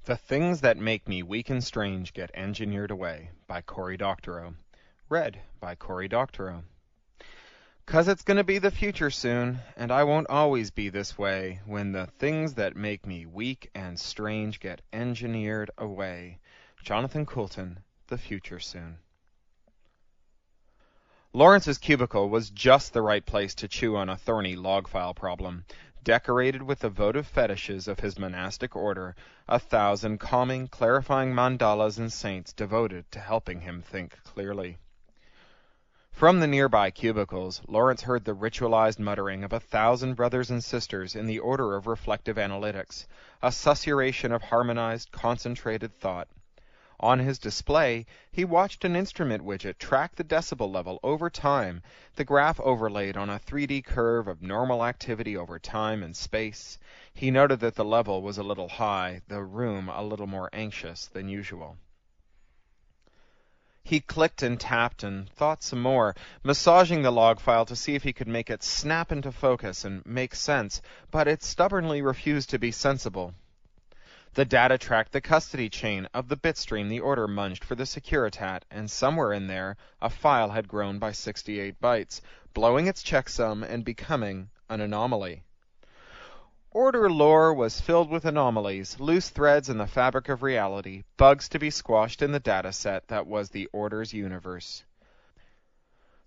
The Things That Make Me Weak and Strange Get Engineered Away by Cory Doctorow. Read by Cory Doctorow. 'Cause it's gonna be the future soon, and I won't always be this way, when the things that make me weak and strange get engineered away. Jonathan Coulton, The Future Soon. Lawrence's cubicle was just the right place to chew on a thorny log file problem. Decorated with the votive fetishes of his monastic order, 1,000 calming, clarifying mandalas and saints devoted to helping him think clearly. From the nearby cubicles, Lawrence heard the ritualized muttering of 1,000 brothers and sisters in the order of reflective analytics, a susurration of harmonized, concentrated thought. On his display, he watched an instrument widget track the decibel level over time, the graph overlaid on a 3D curve of normal activity over time and space. He noted that the level was a little high, the room a little more anxious than usual. He clicked and tapped and thought some more, massaging the log file to see if he could make it snap into focus and make sense, but it stubbornly refused to be sensible. The data tracked the custody chain of the bitstream the order munged for the Securitat, and somewhere in there a file had grown by 68 bytes, blowing its checksum and becoming an anomaly. Order lore was filled with anomalies, loose threads in the fabric of reality, bugs to be squashed in the dataset that was the Order's universe.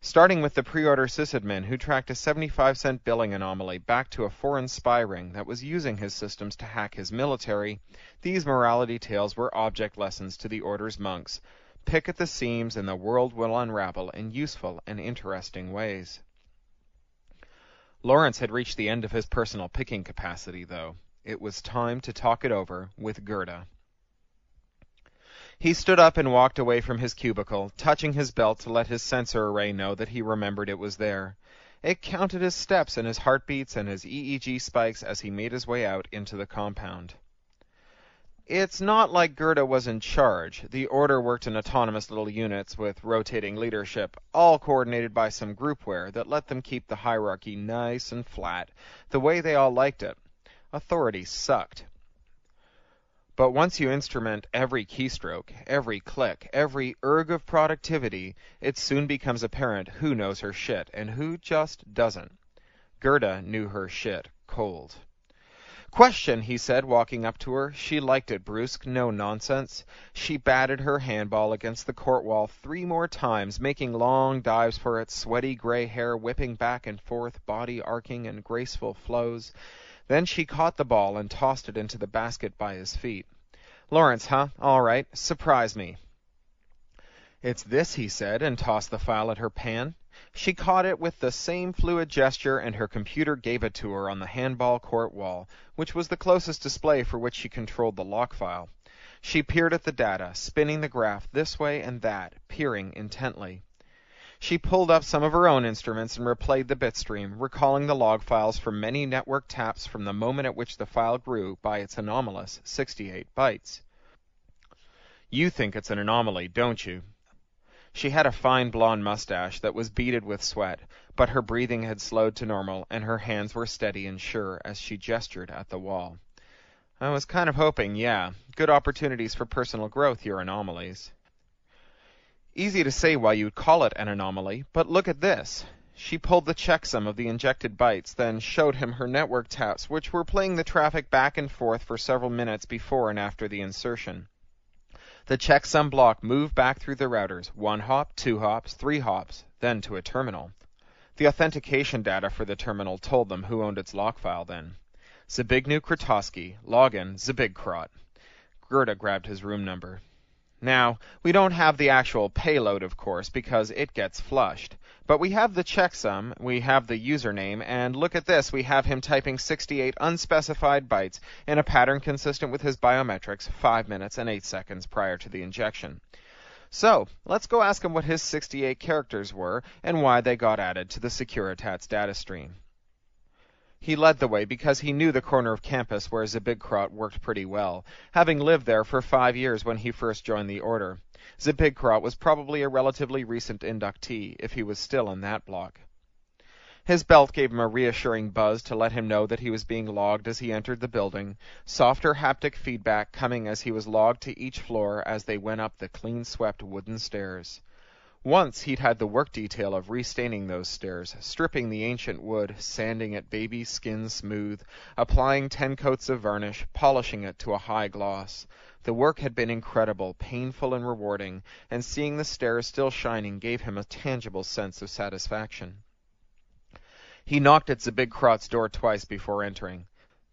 Starting with the pre-order sysadmin who tracked a 75-cent billing anomaly back to a foreign spy ring that was using his systems to hack his military, these morality tales were object lessons to the Order's monks. Pick at the seams and the world will unravel in useful and interesting ways. Lawrence had reached the end of his personal picking capacity, though. It was time to talk it over with Gerda. He stood up and walked away from his cubicle, touching his belt to let his sensor array know that he remembered it was there. It counted his steps and his heartbeats and his EEG spikes as he made his way out into the compound. It's not like Gerda was in charge. The Order worked in autonomous little units with rotating leadership, all coordinated by some groupware that let them keep the hierarchy nice and flat, the way they all liked it. Authority sucked. But once you instrument every keystroke, every click, every erg of productivity, it soon becomes apparent who knows her shit and who just doesn't. Gerda knew her shit cold. Question, he said, walking up to her. She liked it brusque, no nonsense. She batted her handball against the court wall 3 more times, making long dives for it, sweaty gray hair whipping back and forth, body arcing in graceful flows. Then she caught the ball and tossed it into the basket by his feet. Lawrence, huh? All right. Surprise me. It's this, he said, and tossed the file at her pan. She caught it with the same fluid gesture, and her computer gave it to her on the handball court wall, which was the closest display for which she controlled the lock file. She peered at the data, spinning the graph this way and that, peering intently. She pulled up some of her own instruments and replayed the bitstream, recalling the log files from many network taps from the moment at which the file grew by its anomalous 68 bytes. You think it's an anomaly, don't you? She had a fine blonde mustache that was beaded with sweat, but her breathing had slowed to normal, and her hands were steady and sure as she gestured at the wall. I was kind of hoping, yeah. Good opportunities for personal growth, your anomalies. Easy to say why you'd call it an anomaly, but look at this. She pulled the checksum of the injected bytes, then showed him her network taps, which were playing the traffic back and forth for several minutes before and after the insertion. The checksum block moved back through the routers, 1 hop, 2 hops, 3 hops, then to a terminal. The authentication data for the terminal told them who owned its lock file then. Zbigniew Krotowski, login Zbigkrot. Gerda grabbed his room number. Now, we don't have the actual payload, of course, because it gets flushed. But we have the checksum, we have the username, and look at this, we have him typing 68 unspecified bytes in a pattern consistent with his biometrics 5 minutes and 8 seconds prior to the injection. So, let's go ask him what his 68 characters were and why they got added to the Securitat's data stream. He led the way because he knew the corner of campus where Zbigkrot worked pretty well, having lived there for 5 years when he first joined the Order. Zbigkrot was probably a relatively recent inductee, if he was still in that block. His belt gave him a reassuring buzz to let him know that he was being logged as he entered the building, softer haptic feedback coming as he was logged to each floor as they went up the clean-swept wooden stairs. Once he'd had the work detail of restaining those stairs, stripping the ancient wood, sanding it baby skin smooth, applying 10 coats of varnish, polishing it to a high gloss. The work had been incredible, painful and rewarding, and seeing the stairs still shining gave him a tangible sense of satisfaction. He knocked at Zabigkrot's door twice before entering.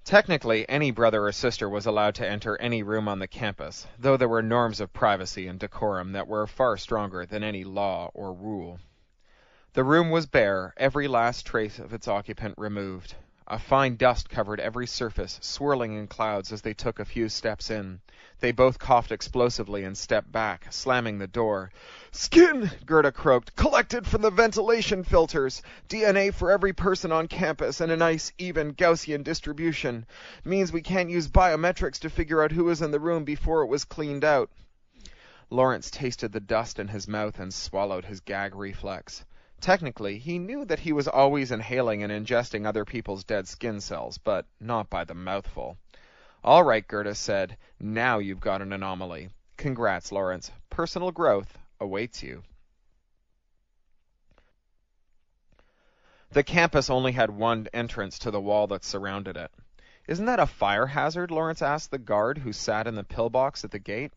Technically, any brother or sister was allowed to enter any room on the campus, though there were norms of privacy and decorum that were far stronger than any law or rule. The room was bare, every last trace of its occupant removed. A fine dust covered every surface, swirling in clouds as they took a few steps in. They both coughed explosively and stepped back, slamming the door. "Skin," Gerda croaked, "collected from the ventilation filters. DNA for every person on campus and a nice, even Gaussian distribution. Means we can't use biometrics to figure out who was in the room before it was cleaned out." Lawrence tasted the dust in his mouth and swallowed his gag reflex. Technically, he knew that he was always inhaling and ingesting other people's dead skin cells, but not by the mouthful. "All right," Gerda said. "Now you've got an anomaly. Congrats, Lawrence. Personal growth awaits you." The campus only had one entrance to the wall that surrounded it. "Isn't that a fire hazard?" Lawrence asked the guard who sat in the pillbox at the gate.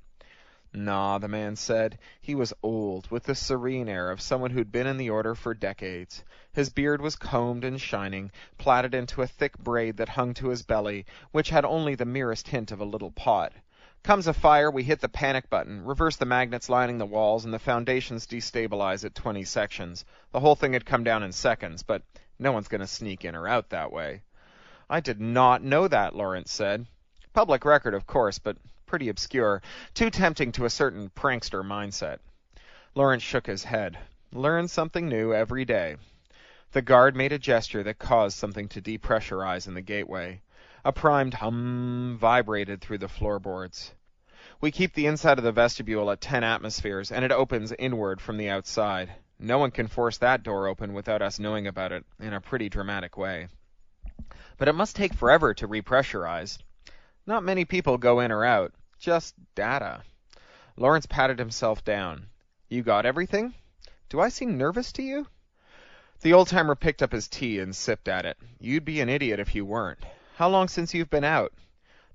"Nah," the man said. He was old, with the serene air of someone who'd been in the order for decades. His beard was combed and shining, plaited into a thick braid that hung to his belly, which had only the merest hint of a little pot. "Comes a fire, we hit the panic button, reverse the magnets lining the walls, and the foundations destabilize at 20 sections. The whole thing had come down in seconds, but no one's going to sneak in or out that way." "I did not know that," Lawrence said. "Public record, of course, but pretty obscure, too tempting to a certain prankster mindset." Lawrence shook his head. "Learn something new every day." The guard made a gesture that caused something to depressurize in the gateway. A primed hum vibrated through the floorboards. "We keep the inside of the vestibule at 10 atmospheres, and it opens inward from the outside. No one can force that door open without us knowing about it in a pretty dramatic way. But it must take forever to repressurize. Not many people go in or out, just data." Lawrence patted himself down. "You got everything? Do I seem nervous to you?" The old-timer picked up his tea and sipped at it. "You'd be an idiot if you weren't. How long since you've been out?"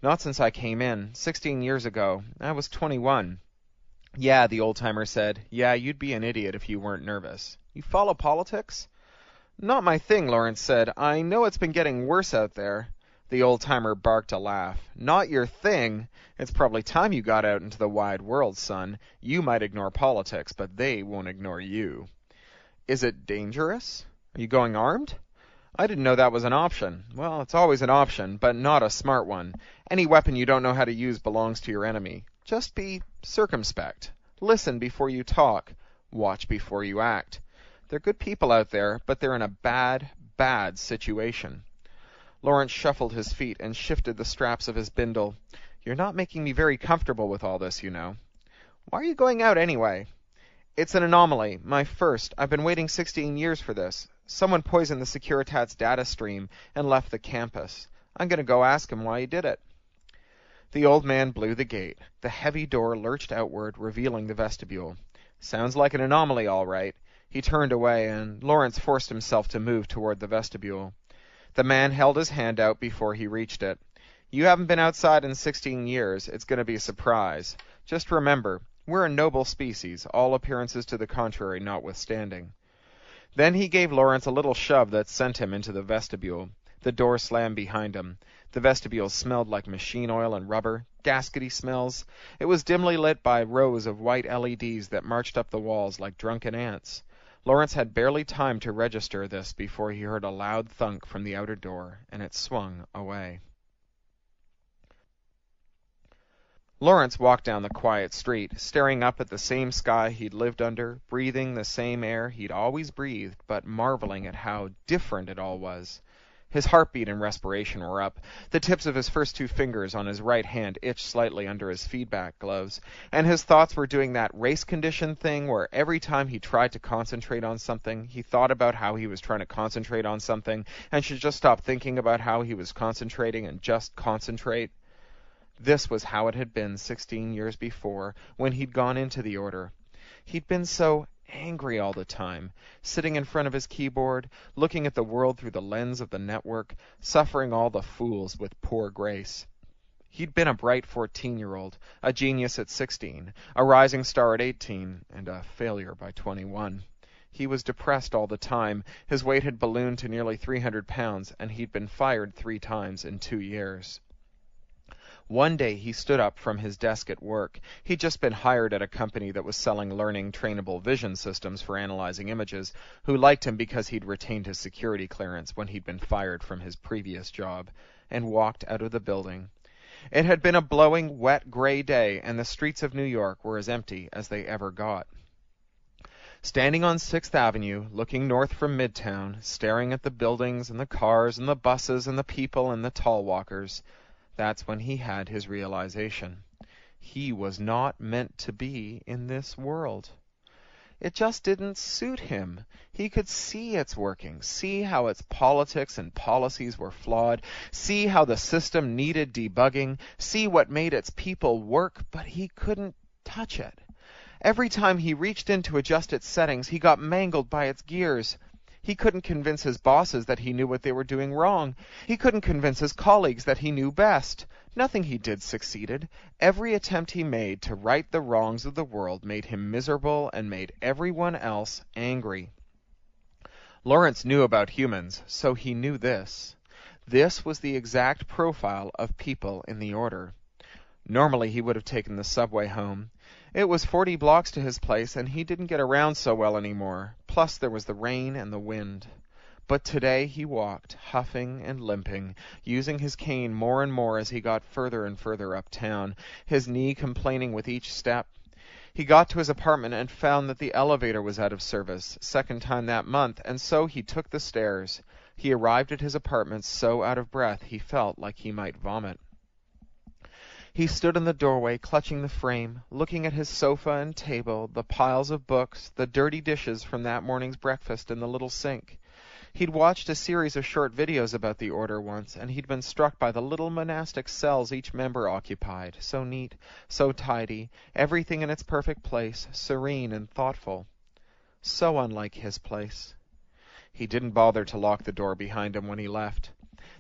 "Not since I came in. 16 years ago. I was 21. "Yeah," the old-timer said. "Yeah, you'd be an idiot if you weren't nervous. You follow politics?" "Not my thing," Lawrence said. "I know it's been getting worse out there." The old-timer barked a laugh. "Not your thing? It's probably time you got out into the wide world, son. You might ignore politics, but they won't ignore you." "Is it dangerous? Are you going armed?" "I didn't know that was an option." "Well, it's always an option, but not a smart one. Any weapon you don't know how to use belongs to your enemy. Just be circumspect. Listen before you talk. Watch before you act. They're good people out there, but they're in a bad, bad situation." Lawrence shuffled his feet and shifted the straps of his bindle. "You're not making me very comfortable with all this, you know." "Why are you going out anyway?" "It's an anomaly. My first. I've been waiting 16 years for this. Someone poisoned the Securitat's data stream and left the campus. I'm going to go ask him why he did it." The old man blew the gate. The heavy door lurched outward, revealing the vestibule. "Sounds like an anomaly, all right." He turned away, and Lawrence forced himself to move toward the vestibule. The man held his hand out before he reached it. "You haven't been outside in 16 years. It's going to be a surprise. Just remember, we're a noble species, all appearances to the contrary notwithstanding." Then he gave Lawrence a little shove that sent him into the vestibule. The door slammed behind him. The vestibule smelled like machine oil and rubber, gaskety smells. It was dimly lit by rows of white LEDs that marched up the walls like drunken ants. Lawrence had barely time to register this before he heard a loud thunk from the outer door, and it swung away. Lawrence walked down the quiet street, staring up at the same sky he'd lived under, breathing the same air he'd always breathed, but marveling at how different it all was. His heartbeat and respiration were up. The tips of his first 2 fingers on his right hand itched slightly under his feedback gloves, and his thoughts were doing that race condition thing where every time he tried to concentrate on something, he thought about how he was trying to concentrate on something and should just stop thinking about how he was concentrating and just concentrate. This was how it had been 16 years before, when he'd gone into the order. He'd been so angry all the time, sitting in front of his keyboard, looking at the world through the lens of the network, suffering all the fools with poor grace. He'd been a bright 14-year-old, a genius at 16, a rising star at 18, and a failure by 21. He was depressed all the time. His weight had ballooned to nearly 300 pounds, and he'd been fired 3 times in 2 years. One day he stood up from his desk at work. He'd just been hired at a company that was selling learning trainable vision systems for analyzing images, who liked him because he'd retained his security clearance when he'd been fired from his previous job, and walked out of the building. It had been a blowing, wet, gray day, and the streets of New York were as empty as they ever got. Standing on 6th Avenue, looking north from Midtown, staring at the buildings and the cars and the buses and the people and the tall walkers, that's when he had his realization. He was not meant to be in this world. It just didn't suit him. He could see its working, see how its politics and policies were flawed, see how the system needed debugging, see what made its people work, but he couldn't touch it. Every time he reached in to adjust its settings, he got mangled by its gears. He couldn't convince his bosses that he knew what they were doing wrong. He couldn't convince his colleagues that he knew best. Nothing he did succeeded. Every attempt he made to right the wrongs of the world made him miserable and made everyone else angry. Lawrence knew about humans, so he knew this. This was the exact profile of people in the order. Normally he would have taken the subway home. It was 40 blocks to his place, and he didn't get around so well anymore. Plus there was the rain and the wind. But today he walked, huffing and limping, using his cane more and more as he got further and further uptown, his knee complaining with each step. He got to his apartment and found that the elevator was out of service, 2nd time that month, and so he took the stairs. He arrived at his apartment so out of breath he felt like he might vomit. He stood in the doorway, clutching the frame, looking at his sofa and table, the piles of books, the dirty dishes from that morning's breakfast in the little sink. He'd watched a series of short videos about the order once, and he'd been struck by the little monastic cells each member occupied, so neat, so tidy, everything in its perfect place, serene and thoughtful. So unlike his place. He didn't bother to lock the door behind him when he left.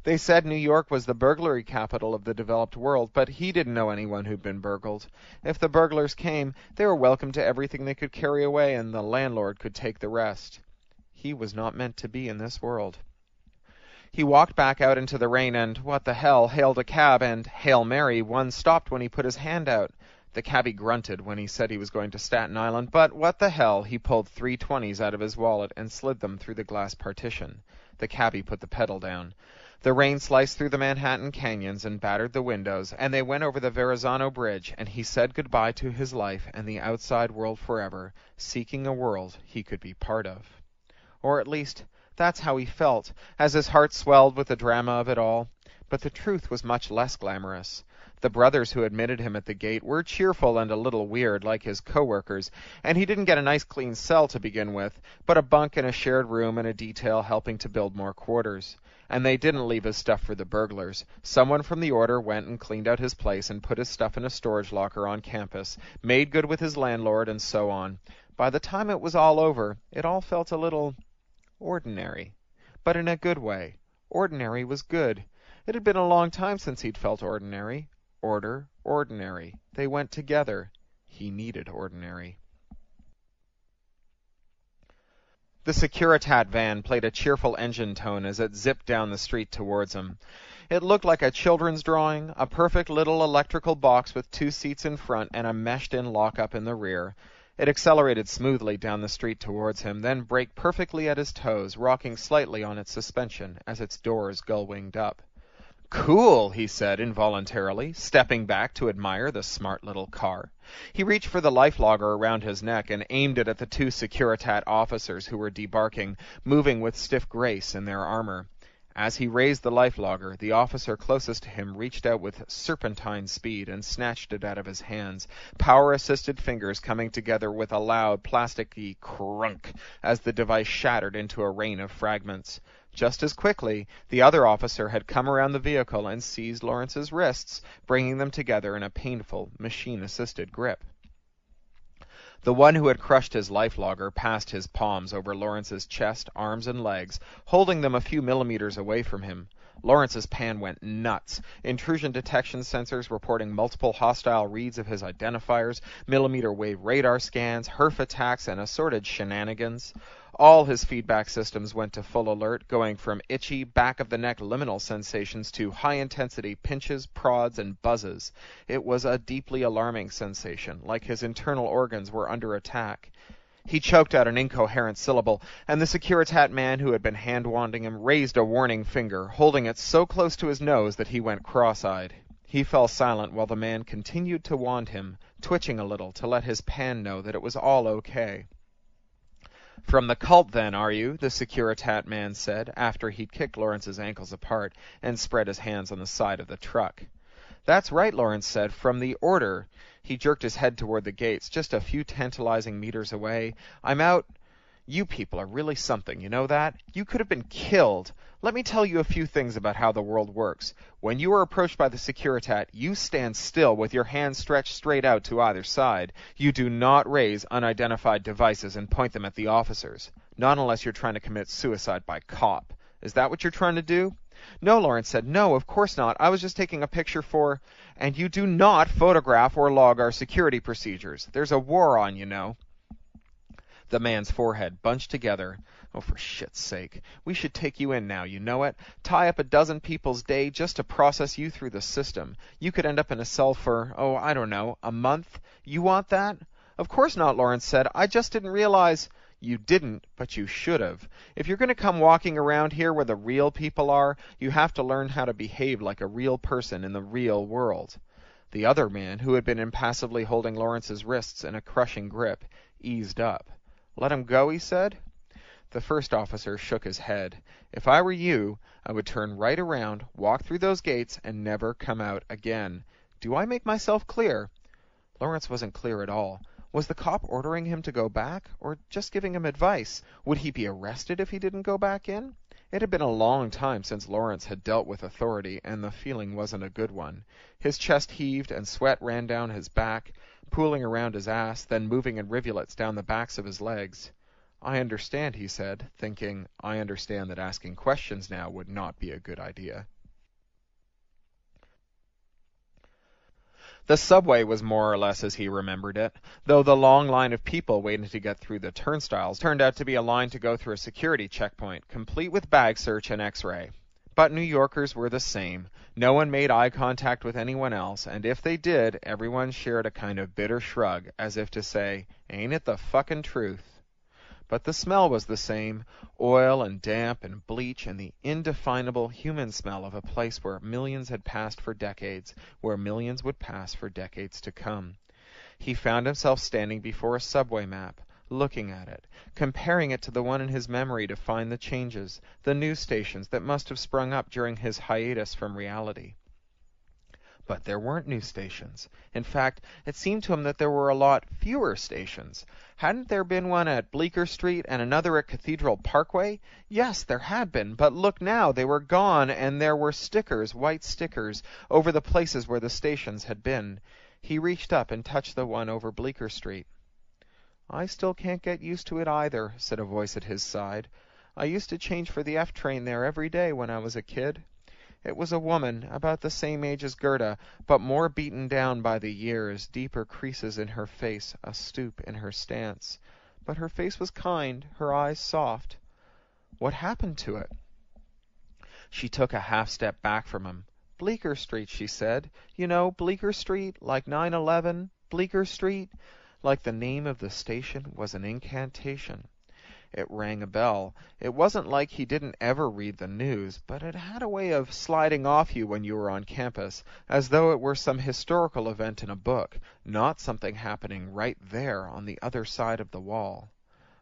They said New York was the burglary capital of the developed world, but he didn't know anyone who'd been burgled. If the burglars came, they were welcome to everything they could carry away, and the landlord could take the rest. He was not meant to be in this world. He walked back out into the rain and, what the hell, hailed a cab, and, Hail Mary, one stopped when he put his hand out. The cabbie grunted when he said he was going to Staten Island, but what the hell, he pulled 3 20s out of his wallet and slid them through the glass partition. The cabbie put the pedal down. The rain sliced through the Manhattan canyons and battered the windows, and they went over the Verrazano Bridge, and he said goodbye to his life and the outside world forever, seeking a world he could be part of. Or at least, that's how he felt, as his heart swelled with the drama of it all. But the truth was much less glamorous. The brothers who admitted him at the gate were cheerful and a little weird, like his co-workers, and he didn't get a nice clean cell to begin with, but a bunk in a shared room and a detail helping to build more quarters. And they didn't leave his stuff for the burglars. Someone from the order went and cleaned out his place and put his stuff in a storage locker on campus, made good with his landlord, and so on. By the time it was all over, it all felt a little ordinary, but in a good way. Ordinary was good. It had been a long time since he'd felt ordinary. Order, ordinary. They went together. He needed ordinary. The Securitat van played a cheerful engine tone as it zipped down the street towards him. It looked like a children's drawing, a perfect little electrical box with 2 seats in front and a meshed-in lock-up in the rear. It accelerated smoothly down the street towards him, then braked perfectly at his toes, rocking slightly on its suspension as its doors gull-winged up. "Cool," he said involuntarily, stepping back to admire the smart little car. He reached for the life logger around his neck and aimed it at the 2 Securitat officers who were debarking, moving with stiff grace in their armor. As he raised the life logger, the officer closest to him reached out with serpentine speed and snatched it out of his hands, power-assisted fingers coming together with a loud, plasticky crunk as the device shattered into a rain of fragments. Just as quickly, the other officer had come around the vehicle and seized Lawrence's wrists, bringing them together in a painful, machine-assisted grip. The one who had crushed his life logger passed his palms over Lawrence's chest, arms, and legs, holding them a few millimeters away from him. Lawrence's pan went nuts, intrusion detection sensors reporting multiple hostile reads of his identifiers, millimeter-wave radar scans, HERF attacks, and assorted shenanigans. All his feedback systems went to full alert, going from itchy, back-of-the-neck liminal sensations to high-intensity pinches, prods, and buzzes. It was a deeply alarming sensation, like his internal organs were under attack. He choked out an incoherent syllable, and the Securitat man who had been hand-wanding him raised a warning finger, holding it so close to his nose that he went cross-eyed. He fell silent while the man continued to wand him, twitching a little to let his pan know that it was all okay. "From the cult, then, are you?" the Securitat man said, after he'd kicked Lawrence's ankles apart and spread his hands on the side of the truck. "That's right," Lawrence said, "from the Order." He jerked his head toward the gates, just a few tantalizing meters away. "I'm out. You people are really something, you know that? You could have been killed. Let me tell you a few things about how the world works. When you are approached by the Securitat, you stand still with your hands stretched straight out to either side. You do not raise unidentified devices and point them at the officers. Not unless you're trying to commit suicide by cop. Is that what you're trying to do?" "No," Lawrence said. "No, of course not. I was just taking a picture for—" "And you do not photograph or log our security procedures. There's a war on, you know." The man's forehead bunched together. "Oh, for shit's sake. We should take you in now, you know it? Tie up a dozen people's day just to process you through the system. You could end up in a cell for, I don't know, a month. You want that?" "Of course not," Lawrence said. "I just didn't realize—" "You didn't, but you should have. If you're going to come walking around here where the real people are, you have to learn how to behave like a real person in the real world." The other man, who had been impassively holding Lawrence's wrists in a crushing grip, eased up. "Let him go," he said. The first officer shook his head. "If I were you, I would turn right around, walk through those gates, and never come out again. Do I make myself clear?" Lawrence wasn't clear at all. Was the cop ordering him to go back, or just giving him advice? Would he be arrested if he didn't go back in? It had been a long time since Lawrence had dealt with authority, and the feeling wasn't a good one. His chest heaved, and sweat ran down his back, pooling around his ass, then moving in rivulets down the backs of his legs. "I understand," he said, thinking, "I understand that asking questions now would not be a good idea." The subway was more or less as he remembered it, though the long line of people waiting to get through the turnstiles turned out to be a line to go through a security checkpoint, complete with bag search and X-ray. But New Yorkers were the same. No one made eye contact with anyone else, and if they did, everyone shared a kind of bitter shrug, as if to say, "Ain't it the fucking truth?" But the smell was the same, oil and damp and bleach and the indefinable human smell of a place where millions had passed for decades, where millions would pass for decades to come. He found himself standing before a subway map, looking at it, comparing it to the one in his memory to find the changes, the news stations that must have sprung up during his hiatus from reality. But there weren't news stations. In fact, it seemed to him that there were a lot fewer stations. Hadn't there been one at Bleecker Street and another at Cathedral Parkway? Yes, there had been, but look now, they were gone, and there were stickers, white stickers, over the places where the stations had been. He reached up and touched the one over Bleecker Street. "I still can't get used to it either," said a voice at his side. "I used to change for the F train there every day when I was a kid." It was a woman, about the same age as Gerda, but more beaten down by the years, deeper creases in her face, a stoop in her stance. But her face was kind, her eyes soft. "What happened to it?" She took a half-step back from him. "Bleecker Street," she said. "You know, Bleecker Street, like 9/11, Bleecker Street." Like the name of the station was an incantation. It rang a bell. It wasn't like he didn't ever read the news, but it had a way of sliding off you when you were on campus, as though it were some historical event in a book, not something happening right there on the other side of the wall.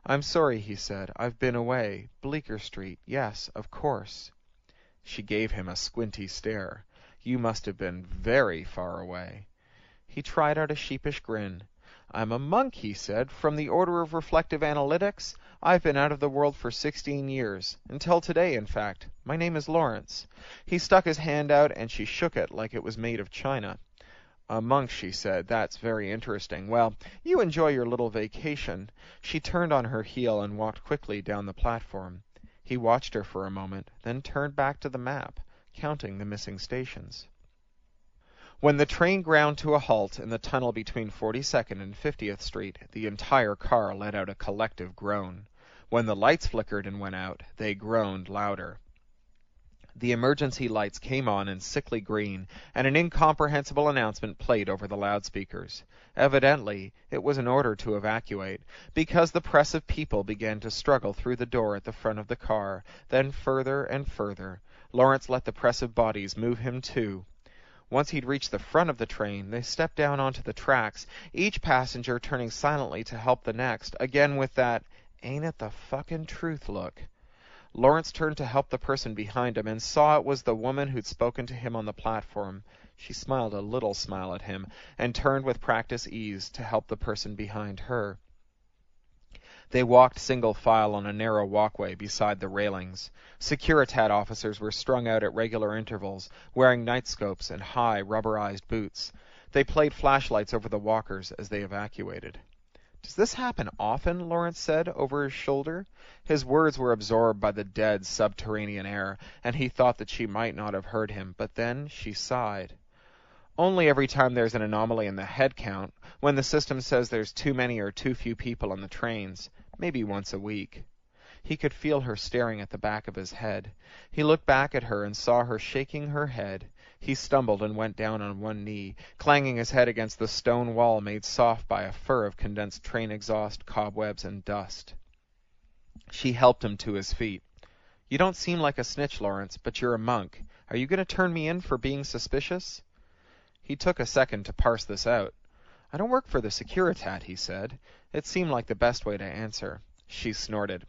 "I'm sorry," he said. "I've been away. Bleecker Street. Yes, of course." She gave him a squinty stare. "You must have been very far away." He tried out a sheepish grin. "I'm a monk," he said, "from the Order of Reflective Analytics. I've been out of the world for 16 years. Until today, in fact. My name is Lawrence." He stuck his hand out, and she shook it like it was made of china. "A monk," she said. "That's very interesting. Well, you enjoy your little vacation." She turned on her heel and walked quickly down the platform. He watched her for a moment, then turned back to the map, counting the missing stations. When the train ground to a halt in the tunnel between 42nd and 50th Street, the entire car let out a collective groan. When the lights flickered and went out, they groaned louder. The emergency lights came on in sickly green, and an incomprehensible announcement played over the loudspeakers. Evidently, it was an order to evacuate, because the press of people began to struggle through the door at the front of the car, then further and further. Lawrence let the press of bodies move him too. Once he'd reached the front of the train, they stepped down onto the tracks, each passenger turning silently to help the next, again with that "ain't it the fucking truth" look. Lawrence turned to help the person behind him and saw it was the woman who'd spoken to him on the platform. She smiled a little smile at him and turned with practiced ease to help the person behind her. They walked single file on a narrow walkway beside the railings. Securitat officers were strung out at regular intervals, wearing nightscopes and high, rubberized boots. They played flashlights over the walkers as they evacuated. "Does this happen often?" Lawrence said, over his shoulder. His words were absorbed by the dead, subterranean air, and he thought that she might not have heard him, but then she sighed. "Only every time there's an anomaly in the head count, when the system says there's too many or too few people on the trains. Maybe once a week." He could feel her staring at the back of his head. He looked back at her and saw her shaking her head. He stumbled and went down on one knee, clanging his head against the stone wall made soft by a fur of condensed train exhaust, cobwebs, and dust. She helped him to his feet. "You don't seem like a snitch, Lawrence, but you're a monk. Are you going to turn me in for being suspicious?" He took a second to parse this out. "I don't work for the Securitat," he said. It seemed like the best way to answer. She snorted.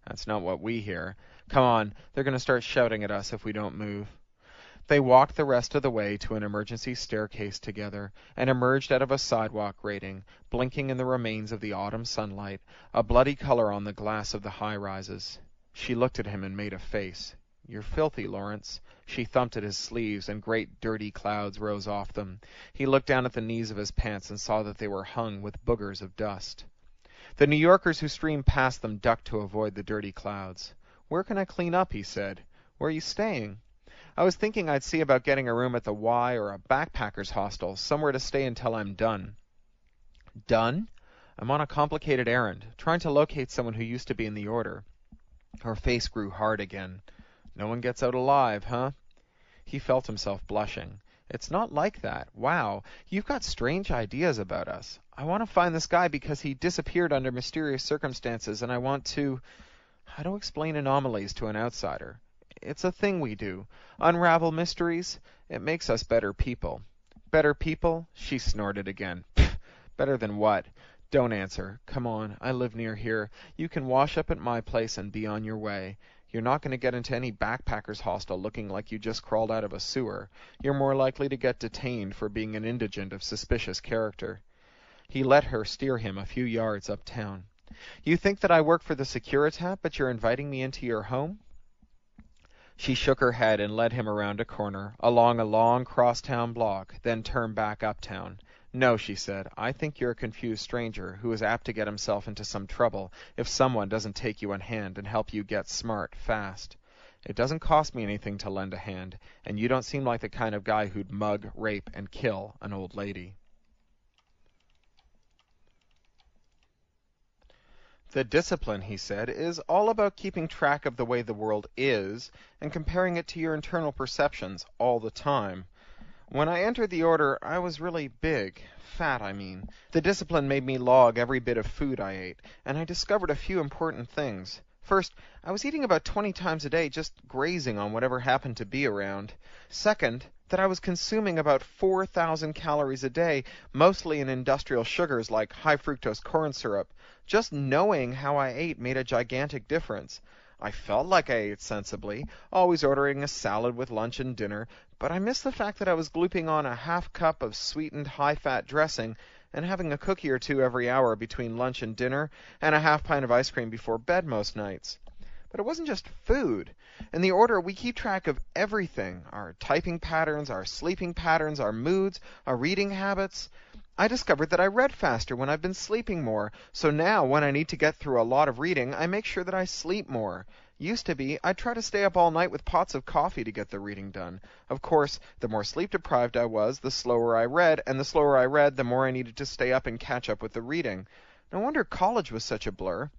"That's not what we hear. Come on, they're going to start shouting at us if we don't move." They walked the rest of the way to an emergency staircase together, and emerged out of a sidewalk grating, blinking in the remains of the autumn sunlight, a bloody color on the glass of the high-rises. She looked at him and made a face. "You're filthy, Lawrence." She thumped at his sleeves, and great dirty clouds rose off them. He looked down at the knees of his pants and saw that they were hung with boogers of dust. The New Yorkers who streamed past them ducked to avoid the dirty clouds. "Where can I clean up?" he said. "Where are you staying?" "I was thinking I'd see about getting a room at the Y or a backpackers' hostel, somewhere to stay until I'm done." "Done?" "I'm on a complicated errand, trying to locate someone who used to be in the Order." Her face grew hard again. "No one gets out alive, huh?" He felt himself blushing. "It's not like that. Wow, you've got strange ideas about us. I want to find this guy because he disappeared under mysterious circumstances, and I want to... How to explain anomalies to an outsider? It's a thing we do. Unravel mysteries. It makes us better people." "Better people?" She snorted again. "Pfft, better than what? Don't answer. Come on, I live near here. You can wash up at my place and be on your way. You're not going to get into any backpackers' hostel looking like you just crawled out of a sewer. You're more likely to get detained for being an indigent of suspicious character." He let her steer him a few yards uptown. "You think that I work for the Securitat, but you're inviting me into your home?" She shook her head and led him around a corner, along a long crosstown block, then turned back uptown. "No," she said, "I think you're a confused stranger who is apt to get himself into some trouble if someone doesn't take you in hand and help you get smart fast. It doesn't cost me anything to lend a hand, and you don't seem like the kind of guy who'd mug, rape, and kill an old lady." "The discipline," he said, "is all about keeping track of the way the world is and comparing it to your internal perceptions all the time. When I entered the Order, I was really big. Fat, I mean. The discipline made me log every bit of food I ate, and I discovered a few important things. First, I was eating about 20 times a day, just grazing on whatever happened to be around. Second, that I was consuming about 4,000 calories a day, mostly in industrial sugars like high fructose corn syrup. Just knowing how I ate made a gigantic difference. I felt like I ate sensibly, always ordering a salad with lunch and dinner, but I missed the fact that I was glooping on a half cup of sweetened high-fat dressing and having a cookie or two every hour between lunch and dinner and a half pint of ice cream before bed most nights. But it wasn't just food. In the order, we keep track of everything: our typing patterns, our sleeping patterns, our moods, our reading habits. I discovered that I read faster when I've been sleeping more, so now when I need to get through a lot of reading, I make sure that I sleep more. Used to be, I'd try to stay up all night with pots of coffee to get the reading done. Of course, the more sleep-deprived I was, the slower I read, and the slower I read, the more I needed to stay up and catch up with the reading. No wonder college was such a blur.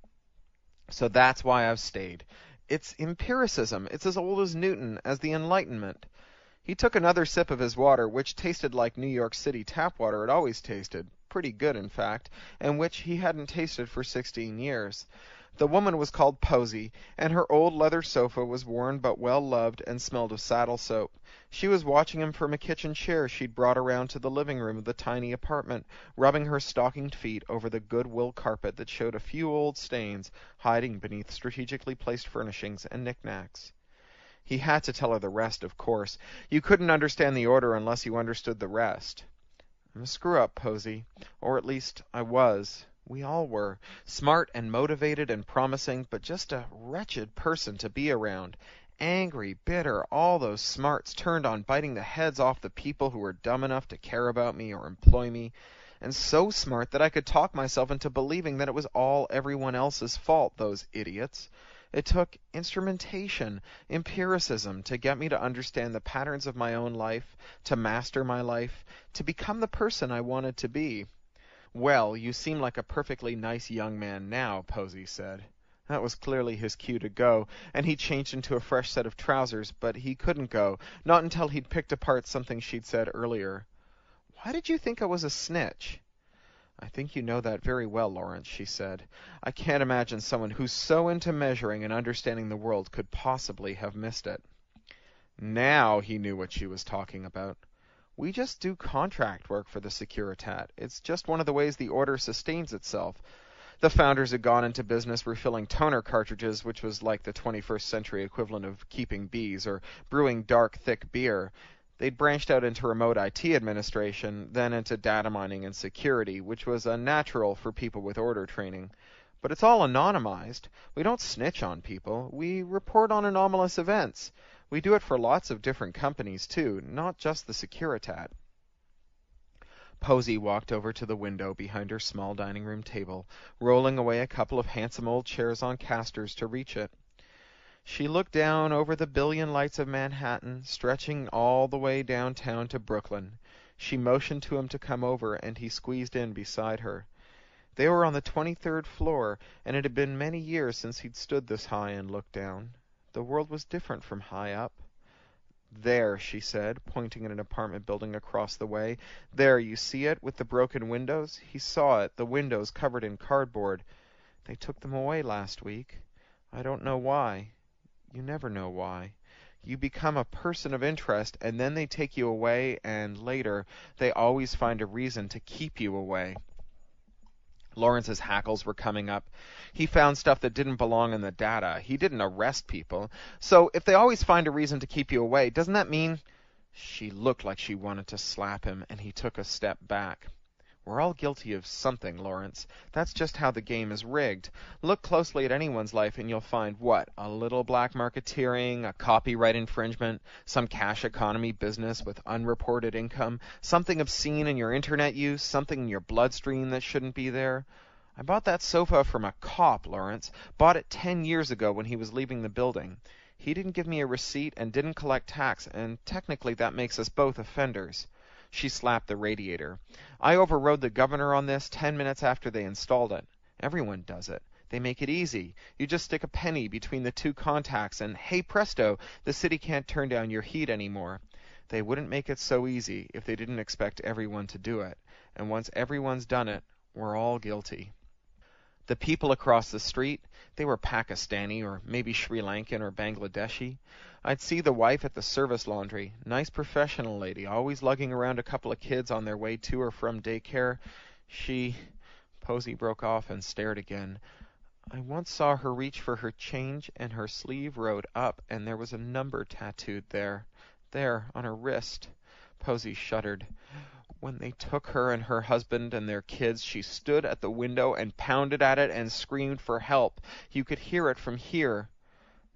So that's why I've stayed. It's empiricism. It's as old as Newton, as the Enlightenment. He took another sip of his water, which tasted like New York City tap water it always tasted, pretty good in fact, and which he hadn't tasted for 16 years. The woman was called Posy, and her old leather sofa was worn but well loved and smelled of saddle soap. She was watching him from a kitchen chair she'd brought around to the living room of the tiny apartment, rubbing her stockinged feet over the Goodwill carpet that showed a few old stains hiding beneath strategically placed furnishings and knickknacks. He had to tell her the rest, of course. You couldn't understand the order unless you understood the rest. I'm a screw-up, Posy. Or at least I was. We all were. Smart and motivated and promising, but just a wretched person to be around. Angry, bitter, all those smarts turned on biting the heads off the people who were dumb enough to care about me or employ me. And so smart that I could talk myself into believing that it was all everyone else's fault, those idiots. It took instrumentation, empiricism, to get me to understand the patterns of my own life, to master my life, to become the person I wanted to be. Well, you seem like a perfectly nice young man now, Posy said. That was clearly his cue to go, and he changed into a fresh set of trousers, but he couldn't go, not until he'd picked apart something she'd said earlier. Why did you think I was a snitch? I think you know that very well, Lawrence, she said. I can't imagine someone who's so into measuring and understanding the world could possibly have missed it. Now he knew what she was talking about. We just do contract work for the Securitat. It's just one of the ways the order sustains itself. The founders had gone into business refilling toner cartridges, which was like the 21st century equivalent of keeping bees, or brewing dark, thick beer. They'd branched out into remote IT administration, then into data mining and security, which was unnatural for people with order training. But it's all anonymized. We don't snitch on people. We report on anomalous events. We do it for lots of different companies, too, not just the Securitat. Posy walked over to the window behind her small dining room table, rolling away a couple of handsome old chairs on casters to reach it. She looked down over the billion lights of Manhattan, stretching all the way downtown to Brooklyn. She motioned to him to come over, and he squeezed in beside her. They were on the 23rd floor, and it had been many years since he'd stood this high and looked down. The world was different from high up. There, she said, pointing at an apartment building across the way. There, you see it, with the broken windows? He saw it, the windows covered in cardboard. They took them away last week. I don't know why. You never know why. You become a person of interest, and then they take you away, and later, they always find a reason to keep you away. Lawrence's hackles were coming up. He found stuff that didn't belong in the data. He didn't arrest people. So if they always find a reason to keep you away, doesn't that mean... She looked like she wanted to slap him, and he took a step back. We're all guilty of something, Lawrence. That's just how the game is rigged. Look closely at anyone's life and you'll find, what, a little black marketeering, a copyright infringement, some cash economy business with unreported income, something obscene in your internet use, something in your bloodstream that shouldn't be there. I bought that sofa from a cop, Lawrence. Bought it 10 years ago when he was leaving the building. He didn't give me a receipt and didn't collect tax, and technically that makes us both offenders. She slapped the radiator. I overrode the governor on this 10 minutes after they installed it. Everyone does it. They make it easy. You just stick a penny between the two contacts and, hey presto, the city can't turn down your heat anymore. They wouldn't make it so easy if they didn't expect everyone to do it. And once everyone's done it, we're all guilty. The people across the street, they were Pakistani or maybe Sri Lankan or Bangladeshi. I'd see the wife at the service laundry, nice professional lady, always lugging around a couple of kids on their way to or from daycare. Posy broke off and stared again. I once saw her reach for her change, and her sleeve rode up, and there was a number tattooed there, on her wrist. Posey shuddered. When they took her and her husband and their kids, she stood at the window and pounded at it and screamed for help. You could hear it from here.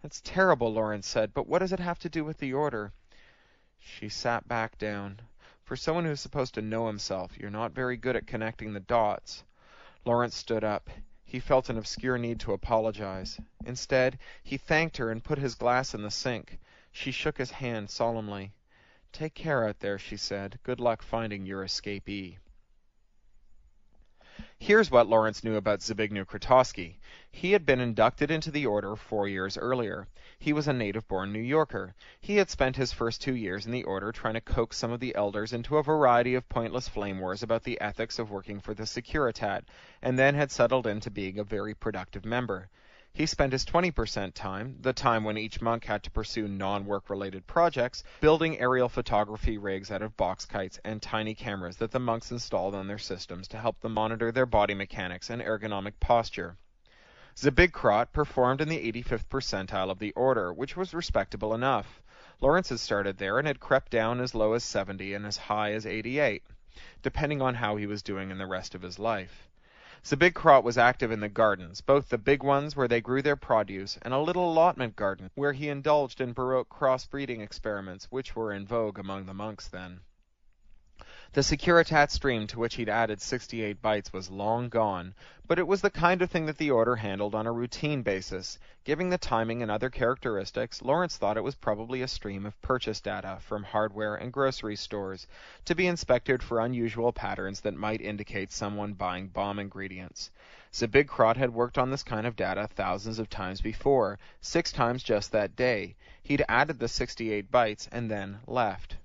That's terrible, Lawrence said, but what does it have to do with the order? She sat back down. For someone who's supposed to know himself, you're not very good at connecting the dots. Lawrence stood up. He felt an obscure need to apologize. Instead, he thanked her and put his glass in the sink. She shook his hand solemnly. Take care out there, she said. Good luck finding your escapee. Here's what Lawrence knew about Zbigniew Krotowski. He had been inducted into the order 4 years earlier. He was a native-born New Yorker. He had spent his first 2 years in the order trying to coax some of the elders into a variety of pointless flame wars about the ethics of working for the Securitat, and then had settled into being a very productive member. He spent his 20% time, the time when each monk had to pursue non-work-related projects, building aerial photography rigs out of box kites and tiny cameras that the monks installed on their systems to help them monitor their body mechanics and ergonomic posture. Zbigniew performed in the 85th percentile of the order, which was respectable enough. Lawrence had started there and had crept down as low as 70 and as high as 88, depending on how he was doing in the rest of his life. Zbigniew was active in the gardens, both the big ones where they grew their produce and a little allotment garden where he indulged in Baroque cross-breeding experiments which were in vogue among the monks then. The Securitat stream to which he'd added 68 bytes was long gone, but it was the kind of thing that the order handled on a routine basis. Given the timing and other characteristics, Lawrence thought it was probably a stream of purchase data from hardware and grocery stores, to be inspected for unusual patterns that might indicate someone buying bomb ingredients. Zbigniew had worked on this kind of data thousands of times before, 6 times just that day. He'd added the 68 bytes and then left.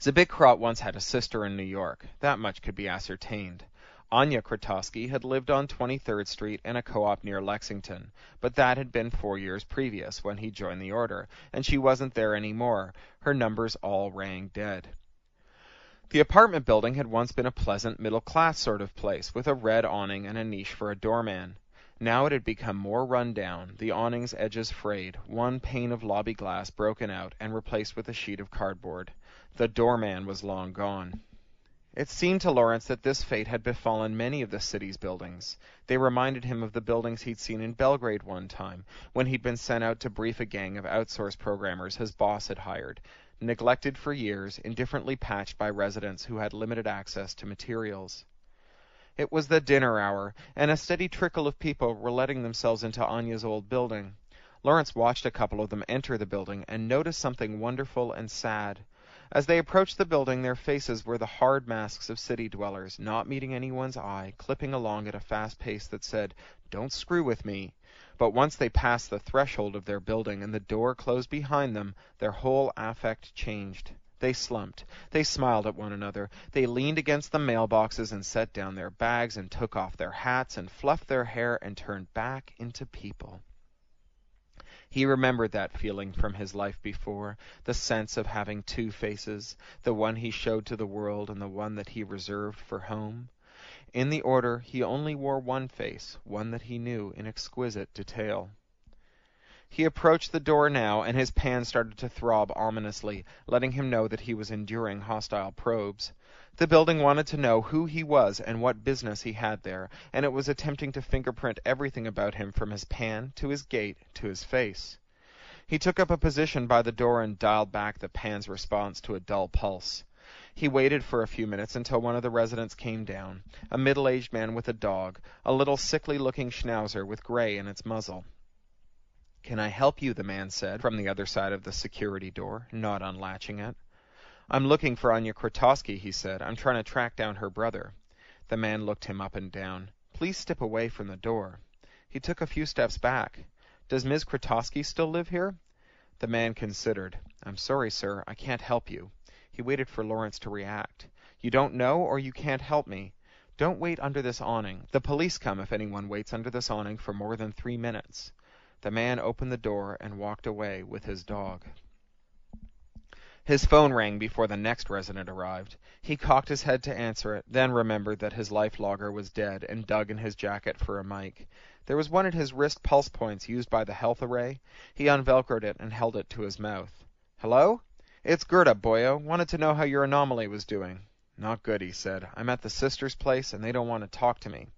Zbigniew once had a sister in New York. That much could be ascertained. Anya Krotowski had lived on 23rd Street in a co-op near Lexington, but that had been 4 years previous when he joined the order, and she wasn't there anymore. Her numbers all rang dead. The apartment building had once been a pleasant middle-class sort of place, with a red awning and a niche for a doorman. Now it had become more run down, the awning's edges frayed, one pane of lobby glass broken out and replaced with a sheet of cardboard. The doorman was long gone. It seemed to Lawrence that this fate had befallen many of the city's buildings. They reminded him of the buildings he'd seen in Belgrade one time, when he'd been sent out to brief a gang of outsourced programmers his boss had hired, neglected for years, indifferently patched by residents who had limited access to materials. It was the dinner hour, and a steady trickle of people were letting themselves into Anya's old building. Lawrence watched a couple of them enter the building and noticed something wonderful and sad. As they approached the building, their faces were the hard masks of city dwellers, not meeting anyone's eye, clipping along at a fast pace that said, "Don't screw with me." But once they passed the threshold of their building and the door closed behind them, their whole affect changed. They slumped. They smiled at one another. They leaned against the mailboxes and set down their bags and took off their hats and fluffed their hair and turned back into people. He remembered that feeling from his life before, the sense of having 2 faces, the one he showed to the world and the one that he reserved for home. In the order, he only wore one face, one that he knew in exquisite detail. He approached the door now, and his pan started to throb ominously, letting him know that he was enduring hostile probes. The building wanted to know who he was and what business he had there, and it was attempting to fingerprint everything about him from his pan to his gait to his face. He took up a position by the door and dialed back the pan's response to a dull pulse. He waited for a few minutes until one of the residents came down, a middle-aged man with a dog, a little sickly-looking schnauzer with gray in its muzzle. "Can I help you?" the man said, from the other side of the security door, not unlatching it. "I'm looking for Anya Krotowski," he said. "I'm trying to track down her brother." The man looked him up and down. "Please step away from the door." He took a few steps back. "Does Ms. Krotowski still live here?" The man considered. "I'm sorry, sir. I can't help you." He waited for Lawrence to react. "You don't know, or you can't help me. Don't wait under this awning. The police come if anyone waits under this awning for more than 3 minutes. The man opened the door and walked away with his dog. His phone rang before the next resident arrived. He cocked his head to answer it, then remembered that his life logger was dead and dug in his jacket for a mic. There was one at his wrist pulse points used by the health array. He unvelcroed it and held it to his mouth. "Hello? It's Gerda, boyo. Wanted to know how your anomaly was doing." "Not good," he said. "I'm at the sister's place, and they don't want to talk to me."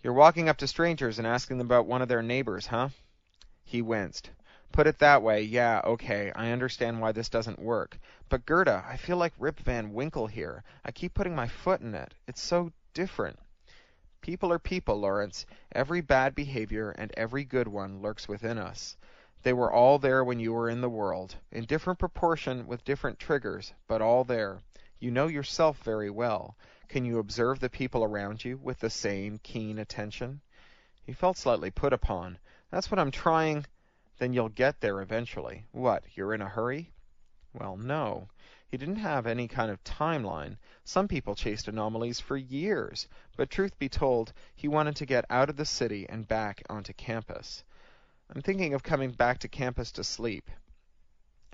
"You're walking up to strangers and asking them about one of their neighbors, huh?" He winced. "Put it that way, yeah, okay, I understand why this doesn't work. But Gerda, I feel like Rip Van Winkle here. I keep putting my foot in it. It's so different." "People are people, Lawrence. Every bad behavior and every good one lurks within us. They were all there when you were in the world, in different proportion with different triggers, but all there. You know yourself very well. Can you observe the people around you with the same keen attention?" He felt slightly put upon. "That's what I'm trying—" "Then you'll get there eventually. What, you're in a hurry?" Well, no. He didn't have any kind of timeline. Some people chased anomalies for years, but truth be told, he wanted to get out of the city and back onto campus. "I'm thinking of coming back to campus to sleep."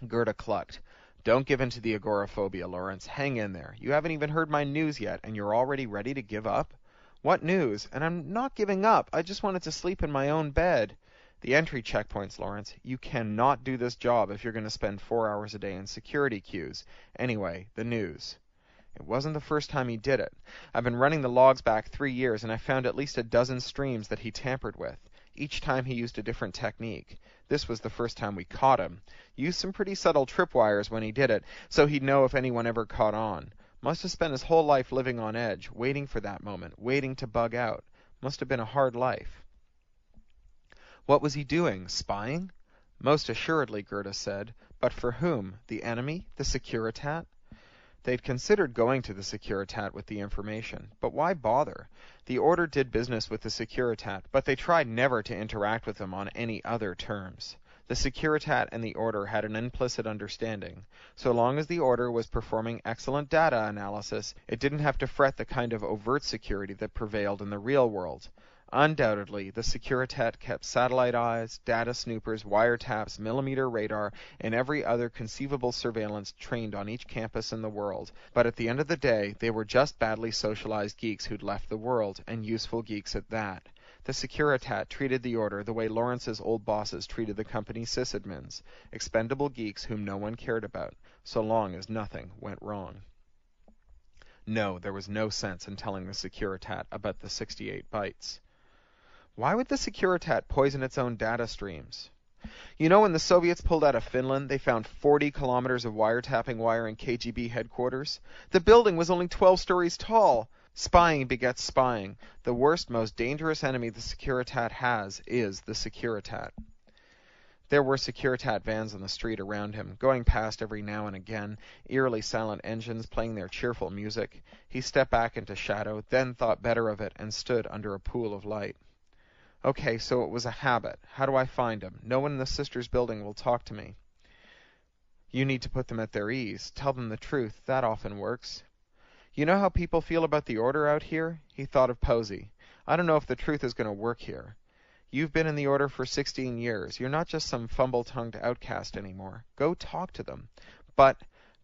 Gerda clucked. "Don't give in to the agoraphobia, Lawrence. Hang in there. You haven't even heard my news yet, and you're already ready to give up?" "What news? And I'm not giving up. I just wanted to sleep in my own bed." "The entry checkpoints, Lawrence. You cannot do this job if you're going to spend 4 hours a day in security queues. Anyway, the news." It wasn't the first time he did it. I've been running the logs back 3 years, and I found at least a dozen streams that he tampered with. Each time he used a different technique. This was the first time we caught him. Used some pretty subtle tripwires when he did it, so he'd know if anyone ever caught on. Must have spent his whole life living on edge, waiting for that moment, waiting to bug out. Must have been a hard life. What was he doing? Spying? Most assuredly, Gerda said. But for whom? The enemy? The Securitat? They'd considered going to the Securitat with the information, but why bother? The Order did business with the Securitat, but they tried never to interact with them on any other terms. The Securitat and the Order had an implicit understanding. So long as the Order was performing excellent data analysis, it didn't have to fret the kind of overt security that prevailed in the real world. Undoubtedly, the Securitat kept satellite eyes, data snoopers, wiretaps, millimeter radar, and every other conceivable surveillance trained on each campus in the world, but at the end of the day, they were just badly socialized geeks who'd left the world, and useful geeks at that. The Securitat treated the Order the way Lawrence's old bosses treated the company's sysadmins, expendable geeks whom no one cared about, so long as nothing went wrong. No, there was no sense in telling the Securitat about the 68 bytes. Why would the Securitat poison its own data streams? You know, when the Soviets pulled out of Finland, they found 40 kilometers of wiretapping wire in KGB headquarters. The building was only 12 stories tall. Spying begets spying. The worst, most dangerous enemy the Securitat has is the Securitat. There were Securitat vans on the street around him, going past every now and again, eerily silent engines playing their cheerful music. He stepped back into shadow, then thought better of it, and stood under a pool of light. Okay, so it was a habit. How do I find him? No one in the sisters' building will talk to me. You need to put them at their ease. Tell them the truth. That often works. You know how people feel about the Order out here? He thought of Posey. I don't know if the truth is going to work here. You've been in the Order for 16 years. You're not just some fumble-tongued outcast anymore. Go talk to them. But